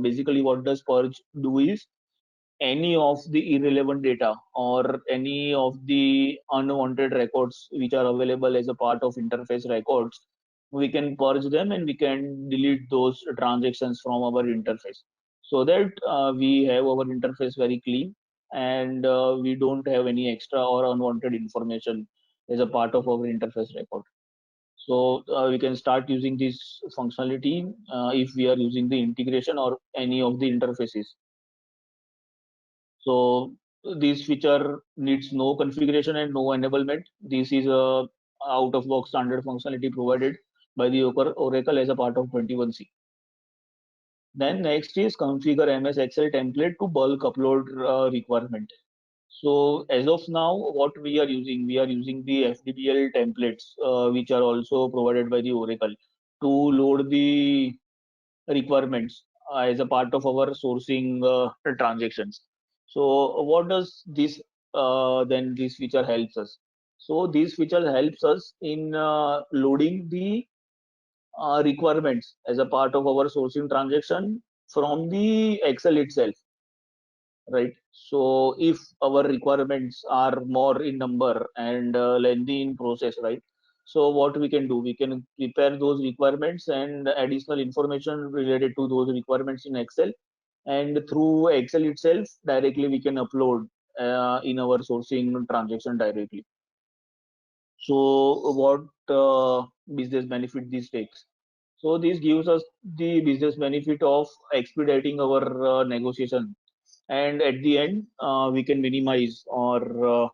Basically, what does purge do is any of the irrelevant data or any of the unwanted records which are available as a part of interface records, we can purge them and we can delete those transactions from our interface, so that we have our interface very clean, and we don't have any extra or unwanted information as a part of our interface record. So we can start using this functionality if we are using the integration or any of the interfaces. So this feature needs no configuration and no enablement. This is a out of box standard functionality provided by the Oracle as a part of 21C. Then next is configure MS Excel template to bulk upload requirement. So as of now, what we are using the FDBL templates, which are also provided by the Oracle to load the requirements as a part of our sourcing transactions. So what does this then this feature helps us? So this feature helps us in loading the requirements as a part of our sourcing transaction from the Excel itself, right? So if our requirements are more in number and lengthy in process, right? So what we can do, we can prepare those requirements and additional information related to those requirements in Excel, and through Excel itself directly we can upload in our sourcing transaction directly. So what business benefit this takes? So this gives us the business benefit of expediting our negotiation, and at the end we can minimize, or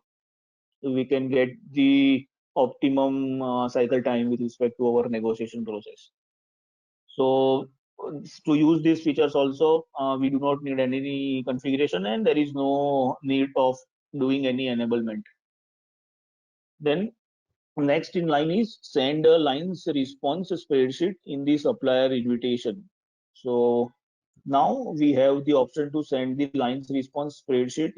we can get the optimum cycle time with respect to our negotiation process. So to use these features also, we do not need any configuration, and there is no need of doing any enablement. Then next in line is send a lines response spreadsheet in the supplier invitation. So now we have the option to send the lines response spreadsheet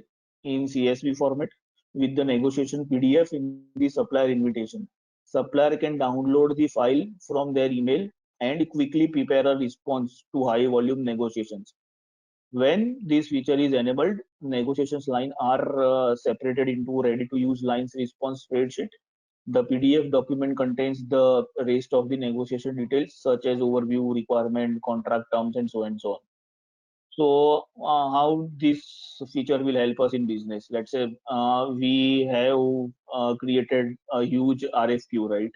in CSV format with the negotiation PDF in the supplier invitation. Supplier can download the file from their email and quickly prepare a response to high volume negotiations. When this feature is enabled, negotiations line are separated into ready to use lines response spreadsheet. The PDF document contains the rest of the negotiation details such as overview, requirement, contract terms, and so on. So how this feature will help us in business? Let's say we have created a huge RFQ, right?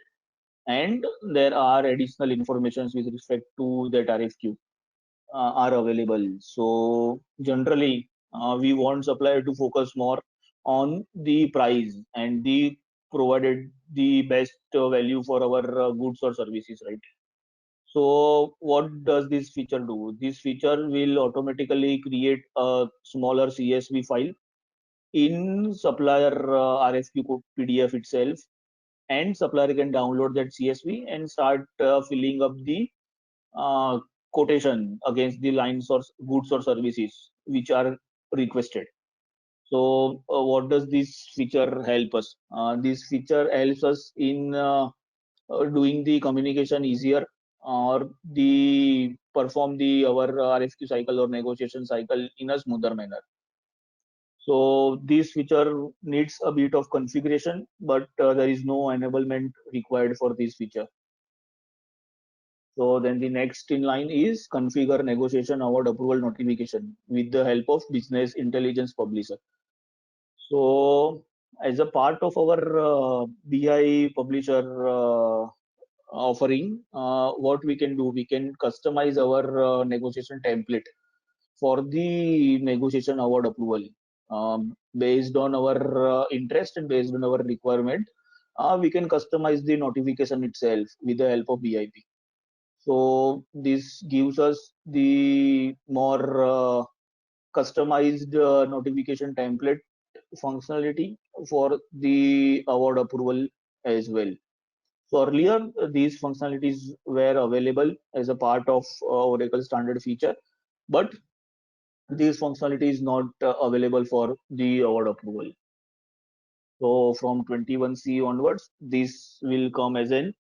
And there are additional informations with respect to that RFQ are available. So generally, we want supplier to focus more on the price and the provided the best value for our goods or services, right? So what does this feature do? This feature will automatically create a smaller CSV file in supplier RFQ code PDF itself, and supplier can download that CSV and start filling up the uh, quotation against the lines or goods or services which are requested. So what does this feature help us? This feature helps us in doing the communication easier, or the perform the our RFQ cycle or negotiation cycle in a smoother manner. So this feature needs a bit of configuration, but there is no enablement required for this feature. So then the next in line is configure negotiation award approval notification with the help of business intelligence publisher. So as a part of our BI publisher offering, what we can do, we can customize our negotiation template for the negotiation award approval based on our interest and based on our requirement. We can customize the notification itself with the help of BIP. So this gives us the more customized notification template functionality for the award approval as well. So earlier, these functionalities were available as a part of Oracle standard feature, but these functionality is not available for the award approval. So from 21C onwards, this will come as an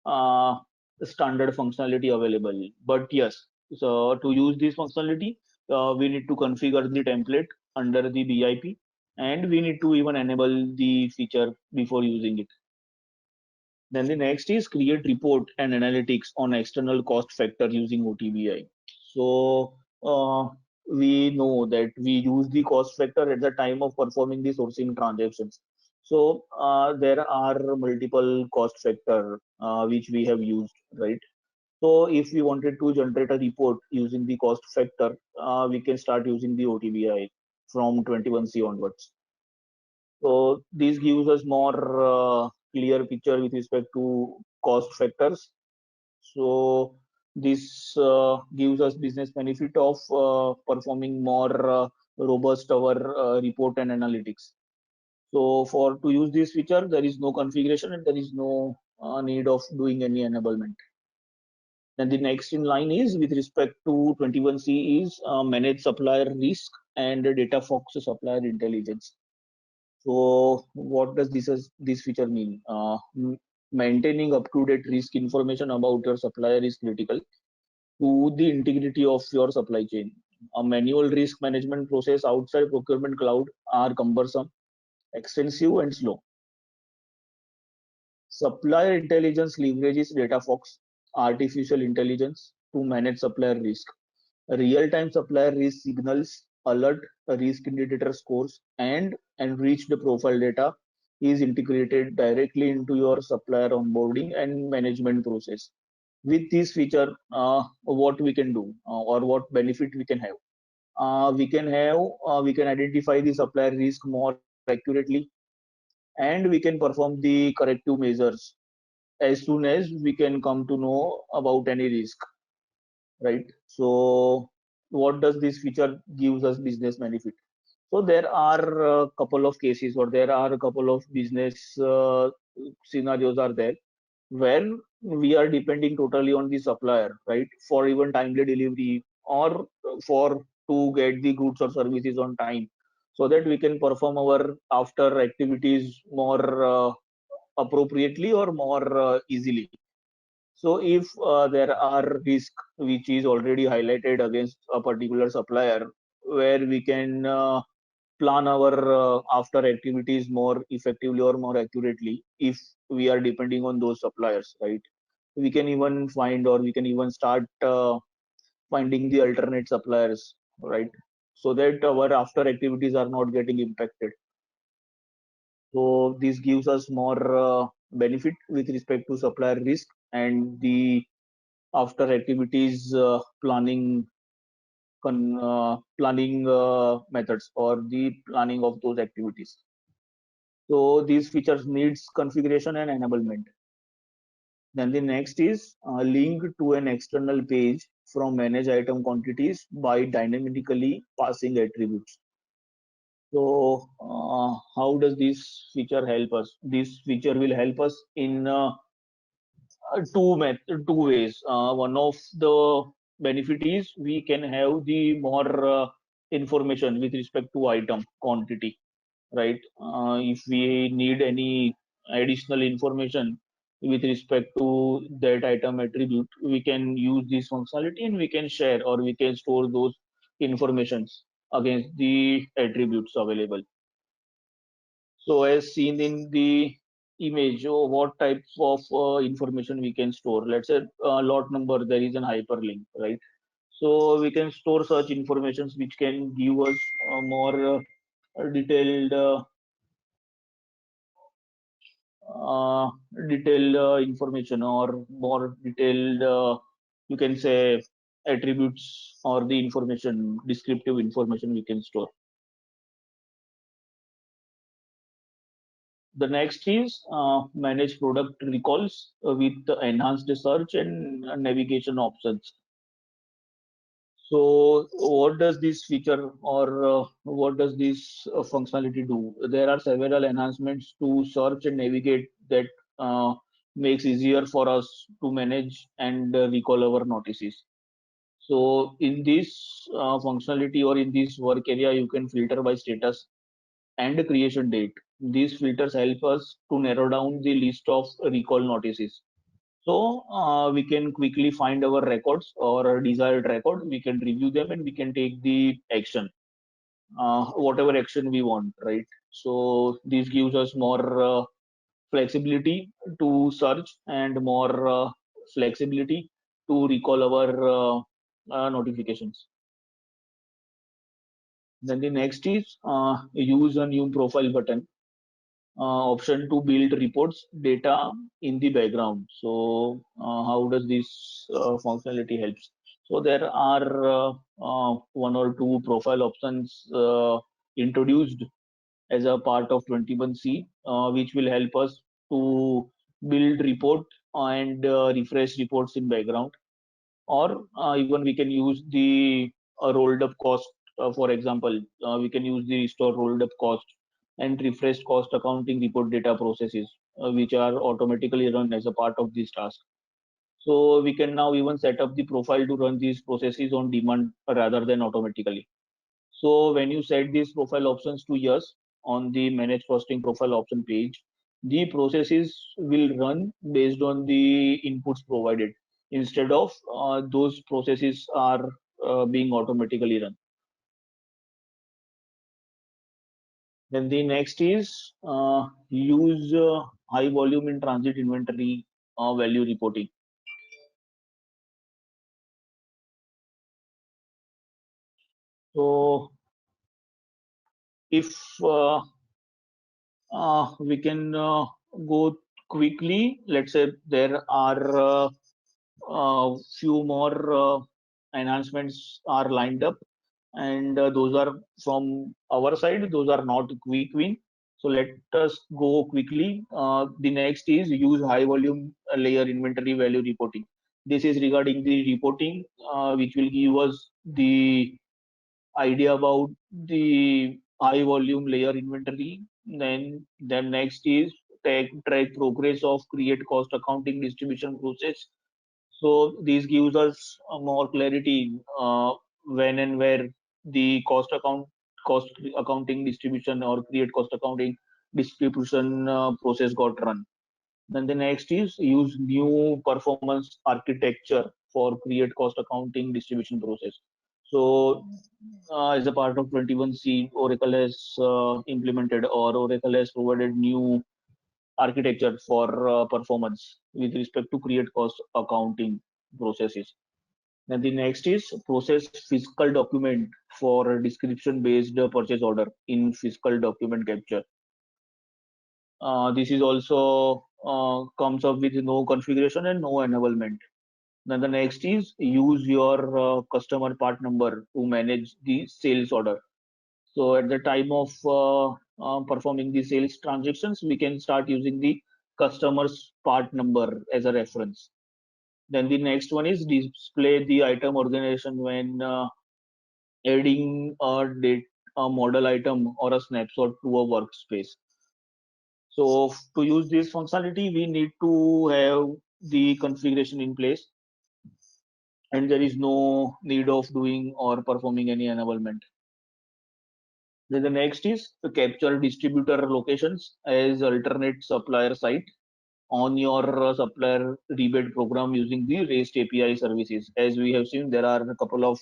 uh, standard functionality available. But yes, so to use this functionality, we need to configure the template under the BIP, and we need to even enable the feature before using it. Then the next is create report and analytics on external cost factor using OTBI. So we know that we use the cost factor at the time of performing the sourcing transactions. So there are multiple cost factor which we have used, right? So if we wanted to generate a report using the cost factor, we can start using the OTBI from 21C onwards. So this gives us more clear picture with respect to cost factors. So this gives us business benefit of performing more robust our report and analytics. So for to use this feature, there is no configuration and there is no need of doing any enablement. Then the next in line is with respect to 21C is manage supplier risk and data fox supplier intelligence. So what does this feature mean? Maintaining up-to-date risk information about your supplier is critical to the integrity of your supply chain. A manual risk management process outside procurement cloud are cumbersome, extensive, and slow. Supplier intelligence leverages data fox, artificial intelligence to manage supplier risk. Real-time supplier risk signals, alert, risk indicator scores, and enriched profile data is integrated directly into your supplier onboarding and management process. With this feature, what we can do or what benefit we can have? We can identify the supplier risk more accurately, and we can perform the corrective measures as soon as we can come to know about any risk, right? So what does this feature gives us business benefit? So there are a couple of cases, or there are a couple of business scenarios are there where we are depending totally on the supplier, right, for even timely delivery or for to get the goods or services on time, so that we can perform our after activities more appropriately or more easily. So if there are risk which is already highlighted against a particular supplier, where we can plan our after activities more effectively or more accurately if we are depending on those suppliers, right? We can even find or we can even start finding the alternate suppliers right? So that our after activities are not getting impacted. So this gives us more benefit with respect to supplier risk and the after activities planning methods or the planning of those activities. So these features needs configuration and enablement. Then the next is link to an external page from manage item quantities by dynamically passing attributes. So how does this feature help us? This feature will help us in two ways. One of the benefit is we can have the more information with respect to item quantity, right? If we need any additional information with respect to that item attribute, we can use this functionality and we can share or we can store those informations against the attributes available. So as seen in the image, what types of information we can store? Let's say lot number, there is an hyperlink, right? So we can store such informations which can give us more detailed uh, information or more detailed you can say attributes or the information descriptive information we can store. The next is manage product recalls with enhanced search and navigation options. So what does this feature or what does this functionality do? There are several enhancements to search and navigate that makes easier for us to manage and recall our notices. So in this functionality or in this work area, you can filter by status and creation date. These filters help us to narrow down the list of recall notices. So we can quickly find our records or a desired record. We can review them and we can take the action, whatever action we want, right? So this gives us more flexibility to search and more flexibility to recall our notifications. Then the next is use a new profile button. Option to build reports data in the background. So how does this functionality helps? So there are one or two profile options introduced as a part of 21C, which will help us to build report and refresh reports in background, or even we can use the rolled up cost. For example, we can use the restore rolled up cost and refresh cost accounting report data processes, which are automatically run as a part of this task. So we can now even set up the profile to run these processes on demand rather than automatically. So when you set these profile options to yes on the manage costing profile option page, the processes will run based on the inputs provided instead of those processes are being automatically run. Then the next is use high volume in transit inventory value reporting. So if we can go quickly, let's say there are few more enhancements are lined up, and those are from our side. Those are not quick win. So let us go quickly. The next is use high volume layer inventory value reporting. This is regarding the reporting, which will give us the idea about the high volume layer inventory. Then next is track progress of create cost accounting distribution process. So this gives us more clarity when and where the cost accounting distribution or create cost accounting distribution process got run. Then the next is use new performance architecture for create cost accounting distribution process. So as a part of 21C, Oracle has implemented or Oracle has provided new architecture for performance with respect to create cost accounting processes. Then the next is process physical document for description based purchase order in physical document capture. This is also comes up with no configuration and no enablement. Then the next is use your customer part number to manage the sales order. So at the time of performing the sales transactions, we can start using the customer's part number as a reference. Then the next one is display the item organization when adding a model item or a snapshot to a workspace. So to use this functionality, we need to have the configuration in place, and there is no need of doing or performing any enablement. Then the next is to capture distributor locations as alternate supplier site on your supplier rebate program using the REST API services. As we have seen, there are a couple of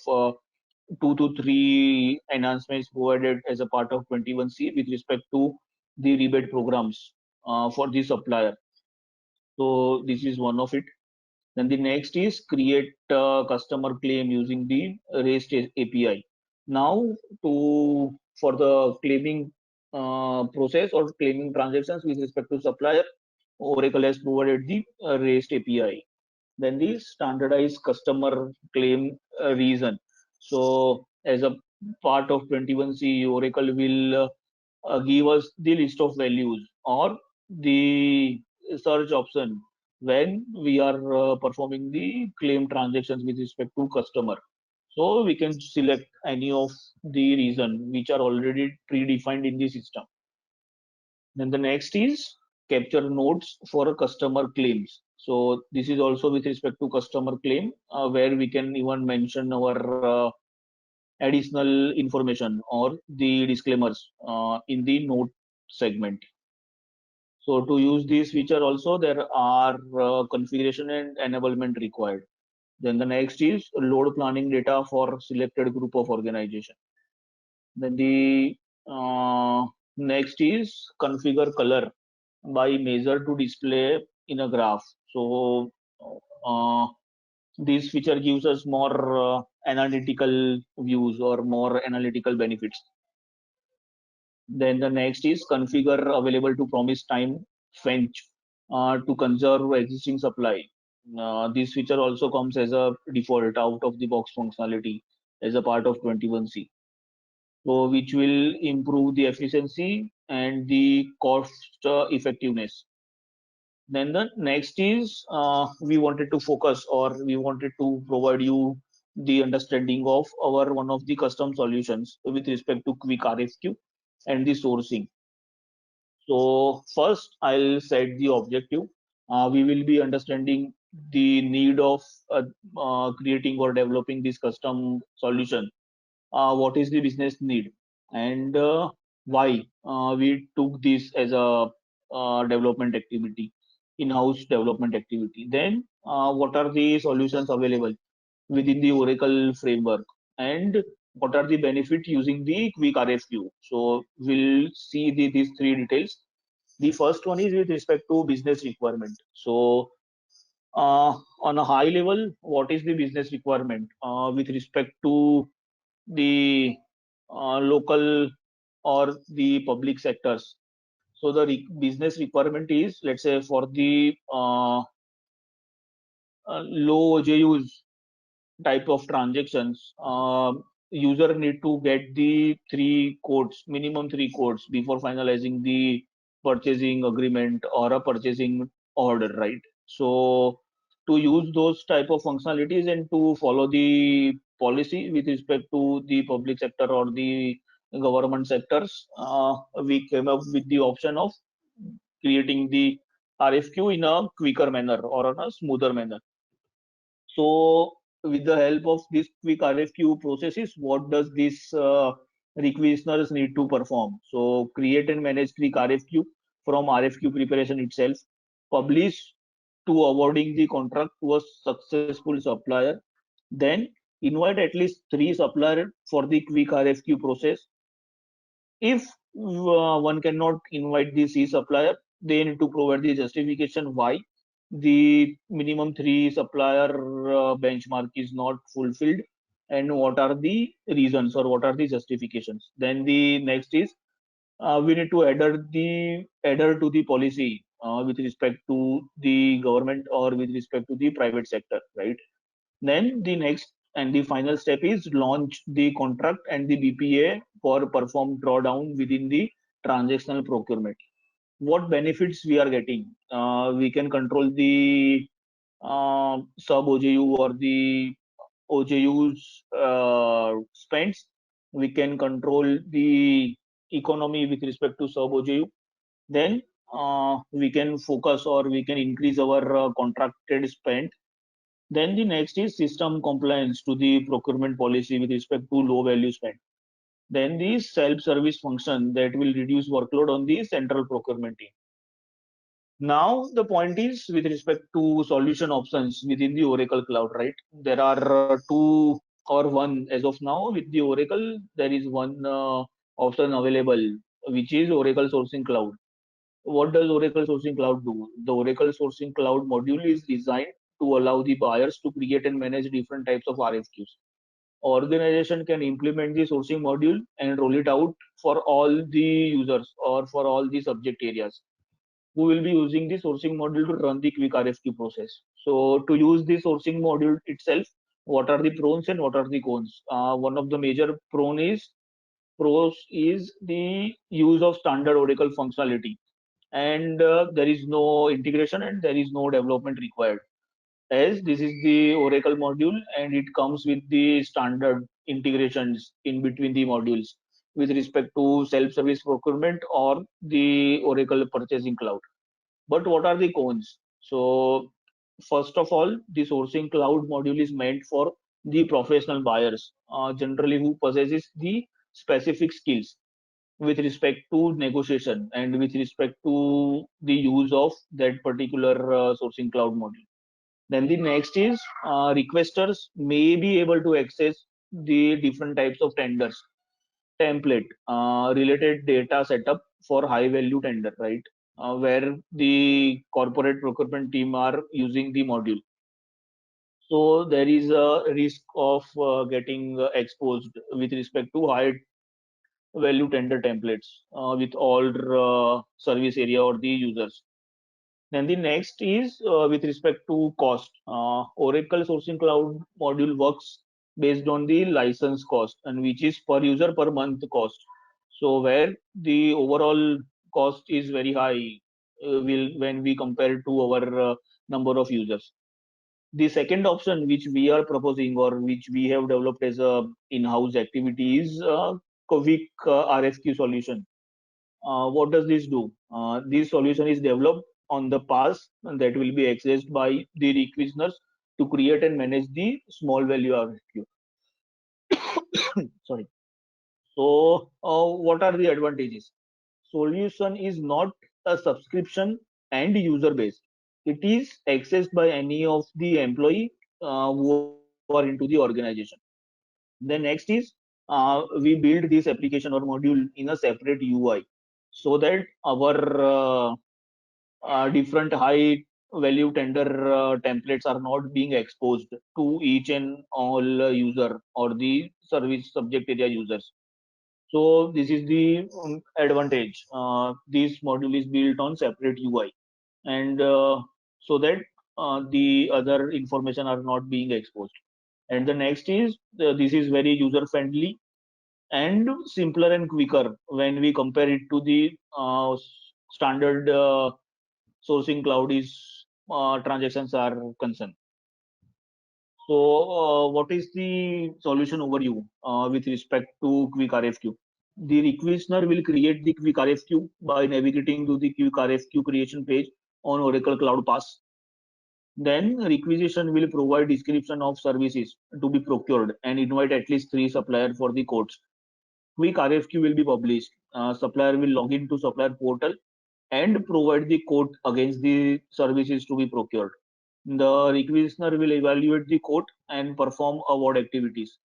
2 to 3 enhancements provided as a part of 21C with respect to the rebate programs for the supplier. So this is one of it. Then the next is create a customer claim using the REST API. Now, for the claiming process or claiming transactions with respect to supplier, Oracle has provided the REST API. Then the standardized customer claim reason. So as a part of 21C, Oracle will give us the list of values or the search option when we are performing the claim transactions with respect to customer. So we can select any of the reason which are already predefined in the system. Then the next is capture notes for customer claims. So this is also with respect to customer claim, where we can even mention our additional information or the disclaimers in the note segment. So to use this feature also, there are configuration and enablement required. Then the next is load planning data for selected group of organization. Then the next is configure color by measure to display in a graph. So uh, this feature gives us more analytical views or more analytical benefits. Then the next is configure available to promise time fetch to conserve existing supply. This feature also comes as a default out of the box functionality as a part of 21C. So which will improve the efficiency and the cost effectiveness. Then the next is we wanted to focus or we wanted to provide you the understanding of our one of the custom solutions with respect to quick RFQ and the sourcing. So first I'll set the objective. We will be understanding the need of creating or developing this custom solution. What is the business need and why we took this as a development activity, in-house development activity. Then what are the solutions available within the Oracle framework and what are the benefits using the quick RFQ. So we'll see these three details. The first one is with respect to business requirement. So on a high level, what is the business requirement with respect to the local or the public sectors? So the business requirement is, let's say, for the low OJUs type of transactions, user need to get the minimum three codes before finalizing the purchasing agreement or a purchasing order, right? So to use those type of functionalities and to follow the policy with respect to the public sector or the government sectors, we came up with the option of creating the RFQ in a quicker manner or in a smoother manner. So with the help of this quick RFQ processes, what does this requisitioners need to perform? So create and manage quick RFQ from RFQ preparation itself, publish to awarding the contract to a successful supplier, then invite at least 3 suppliers for the quick RFQ process. If one cannot invite the C supplier, they need to provide the justification why, the minimum 3 supplier benchmark is not fulfilled, and what are the reasons or what are the justifications. Then the next is we need to adhere to the policy with respect to the government or with respect to the private sector, right? Then the next and the final step is launch the contract and the BPA for perform drawdown within the transactional procurement. What benefits we are getting? We can control the sub OJU or the OJU's spends. We can control the economy with respect to sub OJU. Then we can focus or we can increase our contracted spend. Then the next is system compliance to the procurement policy with respect to low value spend. Then the self-service function that will reduce workload on the central procurement team. Now the point is with respect to solution options within the Oracle Cloud, right? There are two or one as of now with the Oracle. There is one option available, which is Oracle Sourcing Cloud. What does Oracle Sourcing Cloud do? The Oracle Sourcing Cloud module is designed to allow the buyers to create and manage different types of RFQs. Organization can implement the sourcing module and roll it out for all the users or for all the subject areas who will be using the sourcing module to run the quick RFQ process. So to use the sourcing module itself, what are the pros and what are the cons? One of the major pros is the use of standard Oracle functionality, and there is no integration and there is no development required, as this is the Oracle module and it comes with the standard integrations in between the modules with respect to self-service procurement or the Oracle purchasing cloud. But what are the cons? So first of all, the sourcing cloud module is meant for the professional buyers, generally who possesses the specific skills with respect to negotiation and with respect to the use of that particular sourcing cloud module. Then the next is requesters may be able to access the different types of tenders, template, related data setup for high value tender, right? Where the corporate procurement team are using the module. So there is a risk of getting exposed with respect to high value tender templates with all service area or the users. Then the next is with respect to cost. Oracle Sourcing Cloud module works based on the license cost, and which is per user per month cost. So where the overall cost is very high will when we compare to our number of users. The second option which we are proposing or which we have developed as a in-house activity is Quick RFQ solution. What does this do? This solution is developed on the pass that will be accessed by the requisitioners to create and manage the small value RFQ. Sorry. So, what are the advantages? Solution is not a subscription and user based. It is accessed by any of the employee who are into the organization. The next is we build this application or module in a separate UI so that our different high value tender templates are not being exposed to each and all user or the service subject area users. So this is the advantage. This module is built on separate UI, and so that the other information are not being exposed. And the next is this is very user friendly and simpler and quicker when we compare it to the standard sourcing cloud is transactions are concerned. So, what is the solution overview with respect to Quick RFQ? The requisitioner will create the Quick RFQ by navigating to the Quick RFQ creation page on Oracle Cloud Pass. Then requisition will provide description of services to be procured and invite at least 3 suppliers for the quotes. Quick RFQ will be published. Supplier will log into supplier portal and provide the quote against the services to be procured. The requisitioner will evaluate the quote and perform award activities,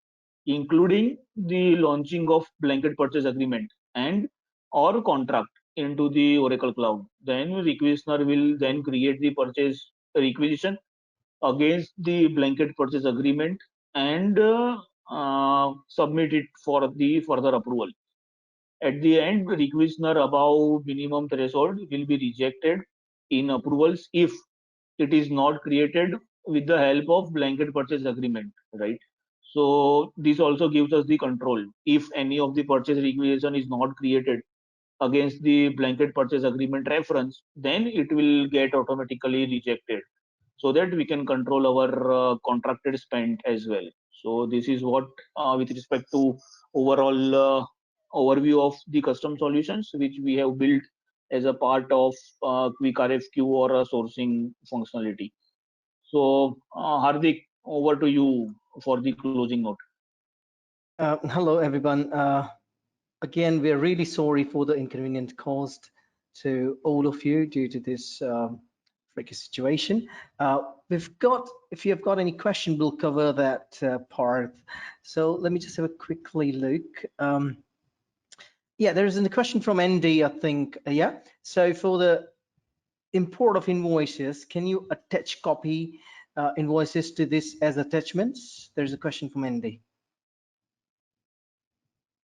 including the launching of blanket purchase agreement and or contract into the Oracle Cloud. Then requisitioner will then create the purchase requisition against the blanket purchase agreement and submit it for the further approval. At the end, requisitioner above minimum threshold will be rejected in approvals if it is not created with the help of blanket purchase agreement, right? So this also gives us the control. If any of the purchase requisition is not created against the blanket purchase agreement reference, then it will get automatically rejected, so that we can control our contracted spend as well. So this is what with respect to overall overview of the custom solutions which we have built as a part of quick RFQ or a sourcing functionality. So Hardik, over to you for the closing note. Hello, everyone. Again, we're really sorry for the inconvenience caused to all of you due to this tricky situation. If you've got any question, we'll cover that part. So let me just have a quickly look. Yeah, there's a question from ND, I think. Yeah. So for the import of invoices, can you attach copy invoices to this as attachments? There's a question from ND.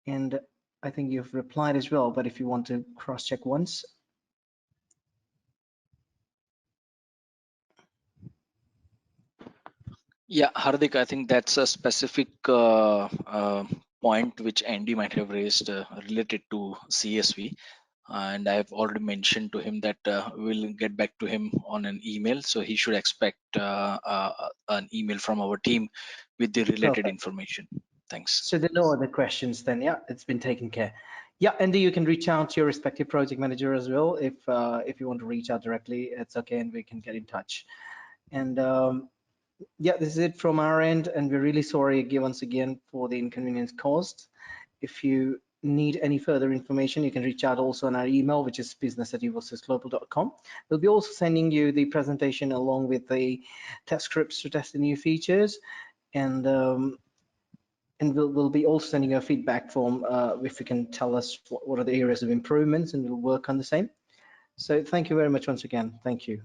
And I think you've replied as well, but if you want to cross-check once. Yeah, Hardik, I think that's a specific point which Andy might have raised related to CSV. And I've already mentioned to him that we'll get back to him on an email. So he should expect an email from our team with the related information. Thanks. So there are no other questions then. Yeah, it's been taken care. Yeah, Andy, you can reach out to your respective project manager as well. If you want to reach out directly, it's okay, and we can get in touch. And yeah, this is it from our end, and we're really sorry once again for the inconvenience caused. If you need any further information, you can reach out also on our email, which is business@evosysglobal.com. We'll be also sending you the presentation along with the test scripts to test the new features, and we'll be also sending you a feedback form if you can tell us what are the areas of improvements, and we'll work on the same. So thank you very much once again. Thank you.